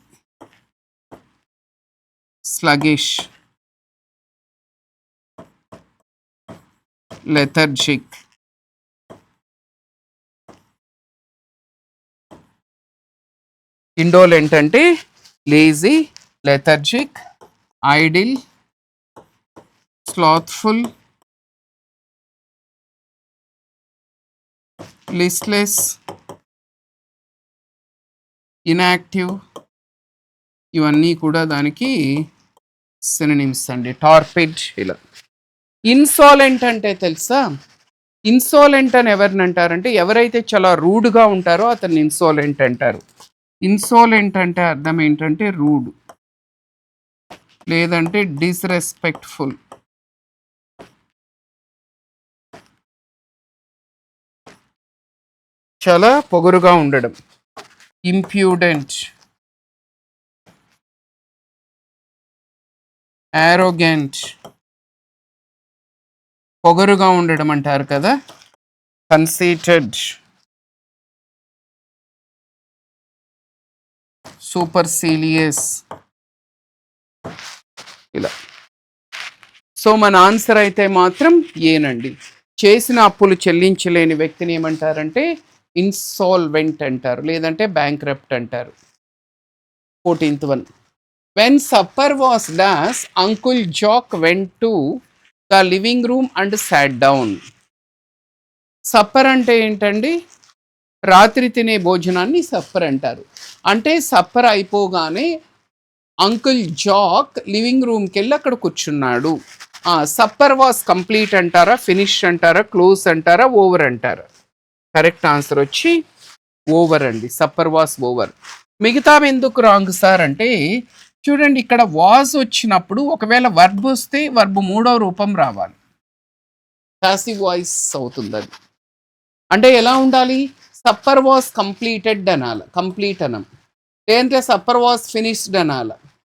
స్లగిష్, లెథర్జిక్, ఇండోలెంట్ అంటే lazy, lethargic, idol, slothful, listless, inactive, ఇవన్నీ కూడా దానికి సినోనిమ్స్ అండి. టార్పిడ్ ఇలా. ఇన్సాలెంట్ అంటే తెలుసా? ఇన్సాలెంట్ అని ఎవరిని అంటారంటే ఎవరైతే చాలా రూడ్గా ఉంటారో అతన్ని ఇన్సాలెంట్ అంటారు. ఇన్సాలెంట్ అంటే అర్థం ఏంటంటే రూడ్, లేదంటే డిస్రెస్పెక్ట్ఫుల్, చాలా పొగరుగా ఉండడం. ఇంప్యూడెంట్, యారోగెంట్, పొగరుగా ఉండడం అంటారు కదా. కన్సీటెడ్, సూపర్సీలియస్ ఇలా. సో మన ఆన్సర్ అయితే మాత్రం ఏనండి. చేసిన అప్పులు చెల్లించలేని వ్యక్తిని ఏమంటారంటే ఇన్సాల్వెంట్ అంటారు, లేదంటే బ్యాంక్రప్ట్ అంటారు. 14th one. When supper was done, Uncle Jock went to the living room and sat down. Supper అంటే ఏంటండి? రాత్రి తినే భోజనాన్ని సప్పర్ అంటారు. అంటే సప్పర్ అయిపోగానే అంకుల్ జాక్ లివింగ్ రూమ్కి వెళ్ళి అక్కడ కూర్చున్నాడు. సప్పర్ వాస్ కంప్లీట్ అంటారా, ఫినిష్ అంటారా, క్లోజ్ అంటారా, ఓవర్ అంటారా? కరెక్ట్ ఆన్సర్ వచ్చి ఓవర్ అండి. Supper was over. మిగతావి ఎందుకు రాంగ్ సార్ అంటే చూడండి, ఇక్కడ వాజ్ వచ్చినప్పుడు ఒకవేళ వర్బ్ వస్తే వర్బ్ మూడవ రూపం రావాలి, పాసివ్ వాయిస్ అవుతుంది అది. అంటే ఎలా ఉండాలి? సప్పర్ వాస్ కంప్లీటెడ్ అనాల, కంప్లీట్ అనం. లేదంటే సప్పర్ వాస్ ఫినిష్డ్ అనాల,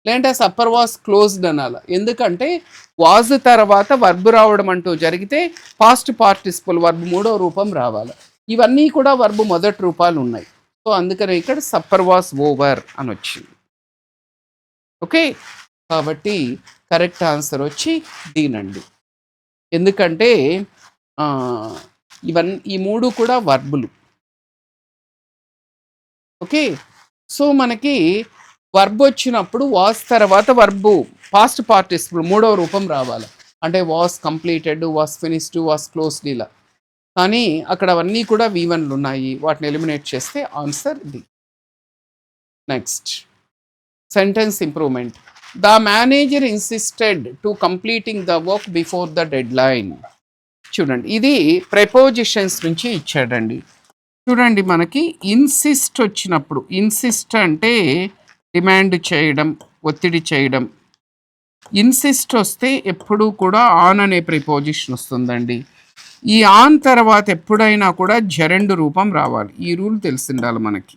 లేదంటే సప్పర్ వాస్ క్లోజ్డ్ అనాల. ఎందుకంటే వాజ్ తర్వాత వర్బ్ రావడం అంటూ జరిగితే పాస్ట్ పార్టిసిపల్ వర్బ్ మూడవ రూపం రావాలి. ఇవన్నీ కూడా వర్బ్ మొదటి రూపాలు ఉన్నాయి. సో అందుకనే ఇక్కడ సప్పర్ వాస్ ఓవర్ అని వచ్చింది. ఓకే, కాబట్టి కరెక్ట్ ఆన్సర్ వచ్చి దీనండి. ఎందుకంటే ఈ మూడు కూడా వర్బులు. ఓకే, సో మనకి వర్బ్ వచ్చినప్పుడు వాస్ తర్వాత వర్బు పాస్ట్ పార్టిసిపల్ మూడవ రూపం రావాలి. అంటే was completed, was finished, was closed ఇలా. కానీ అక్కడ అవన్నీ కూడా V1లు ఉన్నాయి. వాటిని ఎలిమినేట్ చేస్తే answer the. Next sentence improvement. The manager insisted to completing the work before the dead line. చూడండి, ఇది ప్రెపోజిషన్స్ నుంచి ఇచ్చాడండి. చూడండి, మనకి ఇన్సిస్ట్ వచ్చినప్పుడు, ఇన్సిస్ట్ అంటే డిమాండ్ చేయడం, ఒత్తిడి చేయడం. ఇన్సిస్ట్ వస్తే ఎప్పుడూ కూడా ఆన్ అనే ప్రిపోజిషన్ వస్తుందండి. ఈ ఆన్ తర్వాత ఎప్పుడైనా కూడా జరెండు రూపం రావాలి. ఈ రూల్ తెలిసిండాలి మనకి.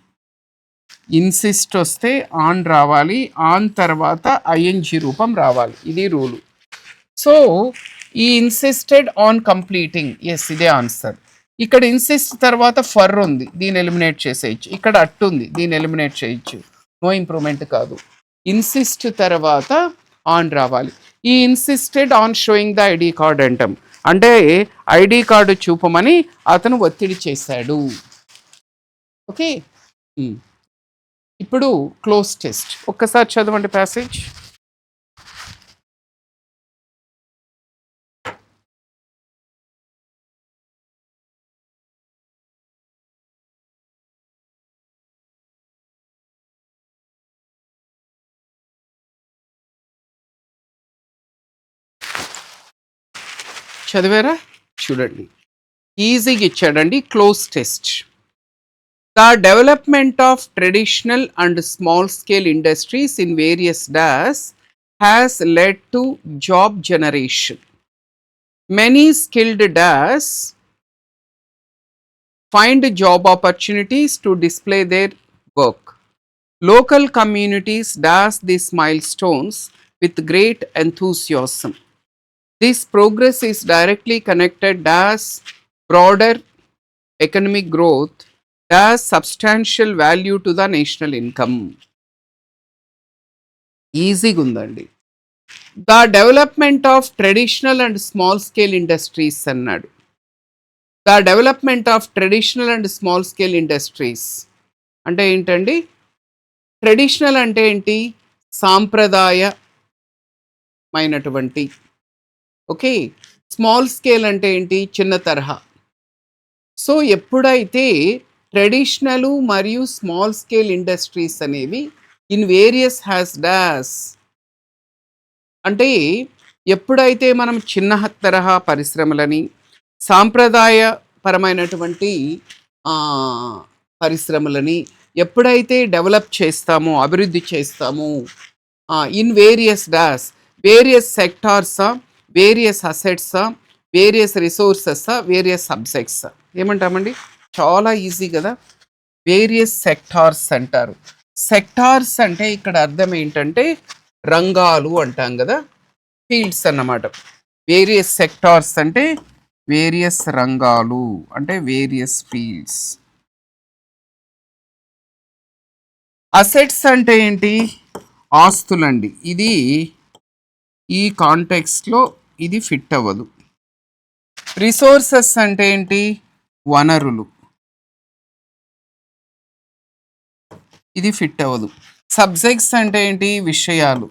ఇన్సిస్ట్ వస్తే ఆన్ రావాలి, ఆన్ తర్వాత ఐఎన్జి రూపం రావాలి. ఇది రూలు. సో ఈ ఇన్సిస్టెడ్ ఆన్ కంప్లీటింగ్, ఎస్ ఇదే ఆన్సర్. ఇక్కడ ఇన్సిస్ట్ తర్వాత ఫర్ ఉంది, దీన్ని ఎలిమినేట్ చేసేయచ్చు. ఇక్కడ అట్టు ఉంది, దీన్ని ఎలిమినేట్ చేయొచ్చు. నో ఇంప్రూవ్మెంట్ కాదు. ఇన్సిస్ట్ తర్వాత ఆన్ రావాలి. ఈ insisted on showing the ID card అంటాం. అంటే ఐడి కార్డు చూపమని అతను ఒత్తిడి చేశాడు. ఓకే, ఇప్పుడు క్లోజ్ టెస్ట్ ఒక్కసారి చదవండి ప్యాసేజ్. చదివారా? చూడండి, ఈజీగా ఇచ్చాడండి. Close test. The development of traditional and small scale industries in various dash has led to job generation. Many skilled DAS find job opportunities to display their work. Local communities DAS these milestones with great enthusiasm. This progress is directly connected DAS broader economic growth, DAS substantial value to the national income. Easy gundandi. The development of traditional and small scale industries అన్నాడు. The development of traditional and small scale industries అంటే ఏంటండి? Traditional అంటే ఏంటి? సాంప్రదాయమైనటువంటి. Okay. Small scale అంటే ఏంటి? చిన్న తరహా. So ఎప్పుడైతే ట్రెడిషనల్ మరియు స్మాల్ స్కేల్ ఇండస్ట్రీస్ అనేవి ఇన్ వేరియస్ హ్యాస్ డాస్ అంటే ఎప్పుడైతే మనం చిన్న తరహా పరిశ్రమలని, సాంప్రదాయపరమైనటువంటి పరిశ్రమలని ఎప్పుడైతే డెవలప్ చేస్తామో, అభివృద్ధి చేస్తామో, ఇన్ వేరియస్ డాస్, వేరియస్ సెక్టార్సా, వేరియస్ అసెట్సా, వేరియస్ రిసోర్సెసా, వేరియస్ సబ్జెక్ట్స్ ఏమంటామండి? చాలా ఈజీ కదా. వేరియస్ సెక్టార్స్ అంటారు. సెక్టార్స్ అంటే ఇక్కడ అర్థం ఏంటంటే రంగాలు అంటాం కదా, ఫీల్డ్స్ అన్నమాట. వేరియస్ సెక్టార్స్ అంటే వేరియస్ రంగాలు అంటే వేరియస్ ఫీల్డ్స్. అసెట్స్ అంటే ఏంటి? ఆస్తులండి. ఇది ఈ కాంటెక్స్ట్లో ఇది ఫిట్ అవ్వదు. రిసోర్సెస్ అంటే ఏంటి? వనరులు. ఇది ఫిట్ అవ్వదు. సబ్జెక్ట్స్ అంటే ఏంటి? విషయాలు.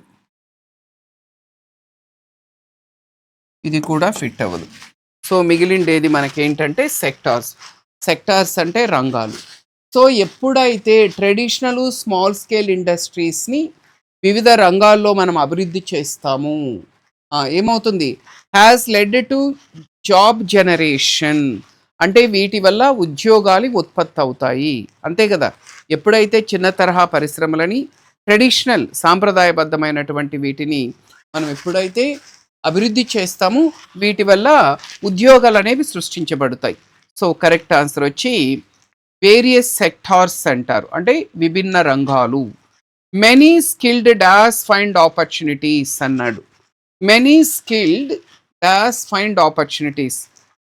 ఇది కూడా ఫిట్ అవ్వదు. సో మిగిలిండేది మనకేంటంటే సెక్టార్స్. సెక్టార్స్ అంటే రంగాలు. సో ఎప్పుడైతే ట్రెడిషనల్ స్మాల్ స్కేల్ ఇండస్ట్రీస్ని వివిధ రంగాల్లో మనం అభివృద్ధి చేస్తాము, ఏమవుతుంది? Has led to job generation అంటే వీటి వల్ల ఉద్యోగాలు ఉత్పత్తి అవుతాయి. అంతే కదా. ఎప్పుడైతే చిన్న తరహా పరిశ్రమలని, ట్రెడిషనల్ సాంప్రదాయబద్ధమైనటువంటి వీటిని మనం ఎప్పుడైతే అభివృద్ధి చేస్తామో వీటి వల్ల ఉద్యోగాలు అనేవి సృష్టించబడతాయి. సో కరెక్ట్ ఆన్సర్ వచ్చి వేరియస్ సెక్టార్స్ అంటారు, అంటే విభిన్న రంగాలు. Many skilled does find opportunities అన్నాడు. Many skilled does find opportunities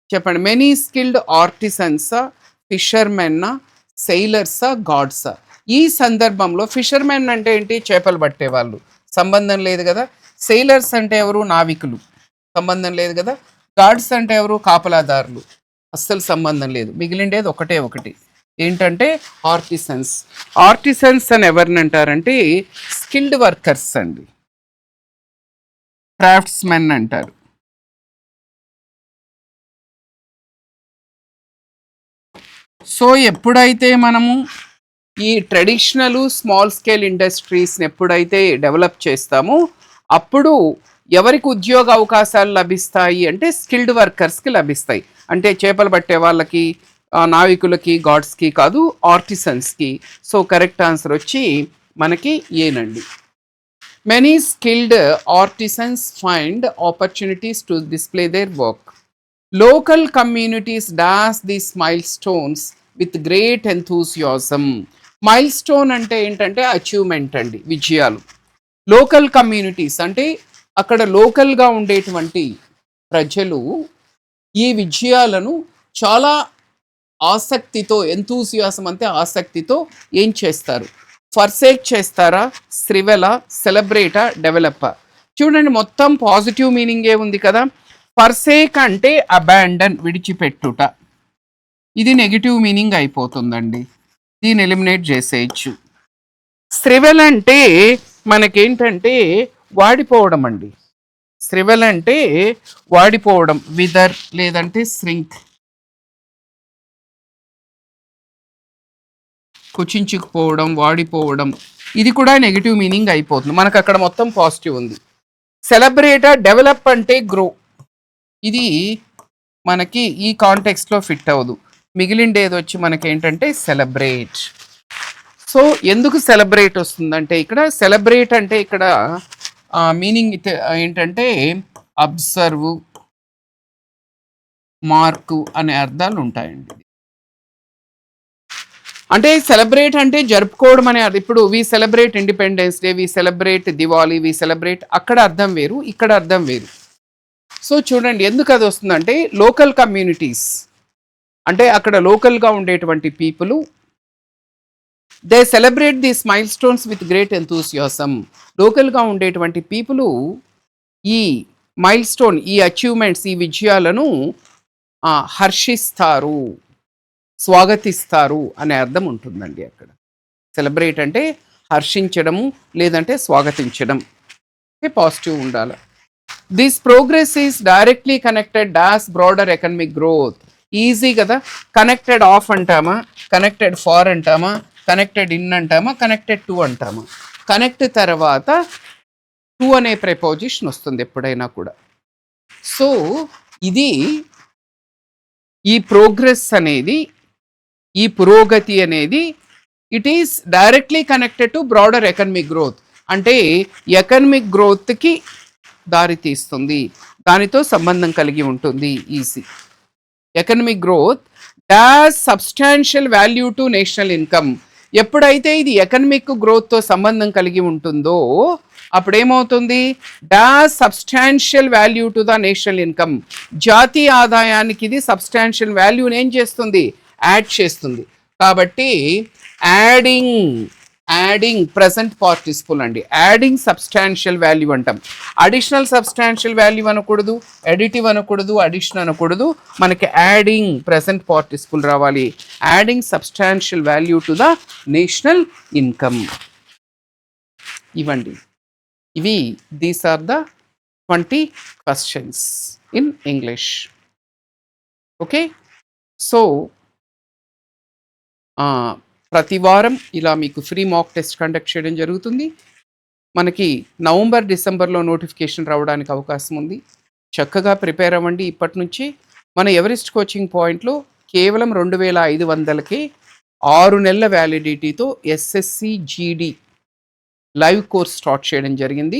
చెప్పండి. మెనీ స్కిల్డ్ ఆర్టిసన్సా, ఫిషర్మెన్నా, సెయిలర్సా, గాడ్సా? ఈ సందర్భంలో ఫిషర్మెన్ అంటే ఏంటి? చేపలు పట్టేవాళ్ళు, సంబంధం లేదు కదా. సెయిలర్స్ అంటే ఎవరు? నావికులు, సంబంధం లేదు కదా. గాడ్స్ అంటే ఎవరు? కాపలాదారులు, అస్సలు సంబంధం లేదు. మిగిలిండేది ఒకటి ఏంటంటే ఆర్టిసన్స్. ఆర్టిసన్స్ అని ఎవరిని అంటారంటే స్కిల్డ్ వర్కర్స్ అండి, క్రాఫ్ట్స్మెన్ అంటారు. సో ఎప్పుడైతే మనము ఈ ట్రెడిషనల్ స్మాల్ స్కేల్ ఇండస్ట్రీస్ని ఎప్పుడైతే డెవలప్ చేస్తామో అప్పుడు ఎవరికి ఉద్యోగ అవకాశాలు లభిస్తాయి అంటే స్కిల్డ్ వర్కర్స్కి లభిస్తాయి. అంటే చేపలు పట్టే వాళ్ళకి, నావికులకి, గాడ్స్కి కాదు, ఆర్టిసన్స్కి. సో కరెక్ట్ ఆన్సర్ వచ్చి మనకి ఏనండి. Many skilled artisans find opportunities to display their work. Local communities dash these milestones with great enthusiasm. Milestone అంటే ఏంటంటే అచీవ్మెంట్ అండి, విజయాలు. లోకల్ కమ్యూనిటీస్ అంటే అక్కడ లోకల్గా ఉండేటువంటి ప్రజలు ఈ విజయాలను చాలా ఆసక్తితో, ఎంథూసియాసం అంటే ఆసక్తితో ఏం చేస్తారు? ఫర్సేక్ చేస్తారా, శ్రివెలా, సెలబ్రేటా, డెవలపా? చూడండి మొత్తం పాజిటివ్ మీనింగే ఉంది కదా. ఫర్సేక్ అంటే అబాండన్, విడిచిపెట్టుట. ఇది నెగిటివ్ మీనింగ్ అయిపోతుందండి, దీన్ని ఎలిమినేట్ చేసేయచ్చు. శ్రివెల్ అంటే మనకేంటంటే వాడిపోవడం అండి. శ్రివెల్ అంటే వాడిపోవడం, విదర్ లేదంటే శ్రింక్, కుచించుకుపోవడం, వాడిపోవడం. ఇది కూడా నెగిటివ్ మీనింగ్ అయిపోతుంది. మనకు అక్కడ మొత్తం పాజిటివ్ ఉంది. సెలబ్రేటా, డెవలప్ అంటే గ్రో. ఇది మనకి ఈ కాంటెక్స్ట్లో ఫిట్ అవ్వదు. మిగిలిండేది వచ్చి మనకేంటంటే సెలబ్రేట్. సో ఎందుకు సెలబ్రేట్ వస్తుందంటే ఇక్కడ సెలబ్రేట్ అంటే ఇక్కడ మీనింగ్ ఏంటంటే అబ్జర్వ్, మార్కు అనే అర్థాలు ఉంటాయండి. అంటే సెలబ్రేట్ అంటే జరుపుకోవడం అనే అది. ఇప్పుడు we celebrate independence day, we celebrate Diwali, we celebrate, అక్కడ అర్థం వేరు, ఇక్కడ అర్థం వేరు. సో చూడండి ఎందుకు అది వస్తుందంటే లోకల్ కమ్యూనిటీస్ అంటే అక్కడ లోకల్గా ఉండేటువంటి people they celebrate these milestones with great enthusiasm. లోకల్గా ఉండేటువంటి పీపుల్ ఈ మైల్ స్టోన్, ఈ అచీవ్మెంట్స్, ఈ విజయాలను హర్షిస్తారు, స్వాగతిస్తారు అనే అర్థం ఉంటుందండి అక్కడ. సెలబ్రేట్ అంటే హర్షించడము లేదంటే స్వాగతించడం, పాజిటివ్ ఉండాలి. This progress is directly connected does broader economic growth. Easy కదా. కనెక్టెడ్ ఆఫ్ అంటామా, కనెక్టెడ్ ఫార్ అంటామా, కనెక్టెడ్ ఇన్ అంటామా, కనెక్టెడ్ టు అంటామా. కనెక్ట్ తర్వాత టు అనే ప్రెపోజిషన్ వస్తుంది ఎప్పుడైనా కూడా. సో ఇది ఈ ప్రోగ్రెస్ అనేది, ఈ పురోగతి అనేది it is directly connected to broader economic growth. అంటే ఎకనమిక్ గ్రోత్కి దారి తీస్తుంది, దానితో సంబంధం కలిగి ఉంటుంది. Easy. Economic growth does substantial value to national income. ఎప్పుడైతే ఇది ఎకనమిక్ గ్రోత్తో సంబంధం కలిగి ఉంటుందో అప్పుడేమవుతుంది, does substantial value to the national income. జాతీయ ఆదాయానికి ఇది సబ్స్టాన్షియల్ వాల్యూని ఏం చేస్తుంది, యాడ్ చేస్తుంది. కాబట్టి యాడింగ్ ప్రెసెంట్ పార్టిసిపుల్ అండి. యాడింగ్ సబ్స్టాన్షియల్ వాల్యూ అంటాం. అడిషనల్ సబ్స్టాన్షియల్ వాల్యూ అనకూడదు, ఎడిటివ్ అనకూడదు, అడిషన్ అనకూడదు. మనకి యాడింగ్ ప్రెసెంట్ పార్టిసిపుల్ రావాలి. Adding substantial value to the national income. ఇవ్వండి, ఇవి these are the 20 questions in English. Okay. So ప్రతి వారం ఇలా మీకు ఫ్రీ మాక్ టెస్ట్ కండక్ట్ చేయడం జరుగుతుంది. మనకి నవంబర్, డిసెంబర్లో నోటిఫికేషన్ రావడానికి అవకాశం ఉంది. చక్కగా ప్రిపేర్ అవ్వండి ఇప్పటి నుంచి. మన ఎవరెస్ట్ కోచింగ్ పాయింట్లో కేవలం 2500కే 6 నెలల వ్యాలిడిటీతో SSC GD live course start చేయడం జరిగింది.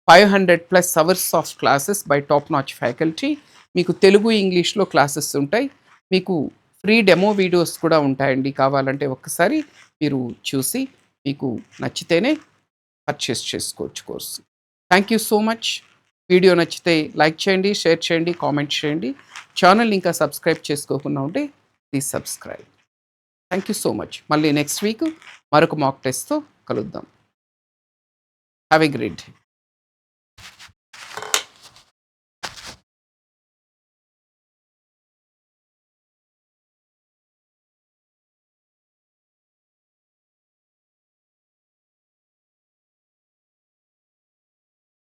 500+ hours of classes by top notch faculty. మీకు తెలుగు, ఇంగ్లీష్లో క్లాసెస్ ఉంటాయి. మీకు ఫ్రీ డెమో వీడియోస్ కూడా ఉంటాయండి. కావాలంటే ఒక్కసారి మీరు చూసి మీకు నచ్చితేనే పర్చేస్ చేసుకోవచ్చు course. Thank you so much. Video నచ్చితే లైక్ చేయండి, షేర్ చేయండి, కామెంట్ చేయండి. ఛానల్ ఇంకా సబ్స్క్రైబ్ చేసుకోకుండా ఉంటే please subscribe. Thank you so much. మళ్ళీ నెక్స్ట్ వీక్ మరొక మాక్ టెస్ట్తో కలుద్దాం. Have a great day.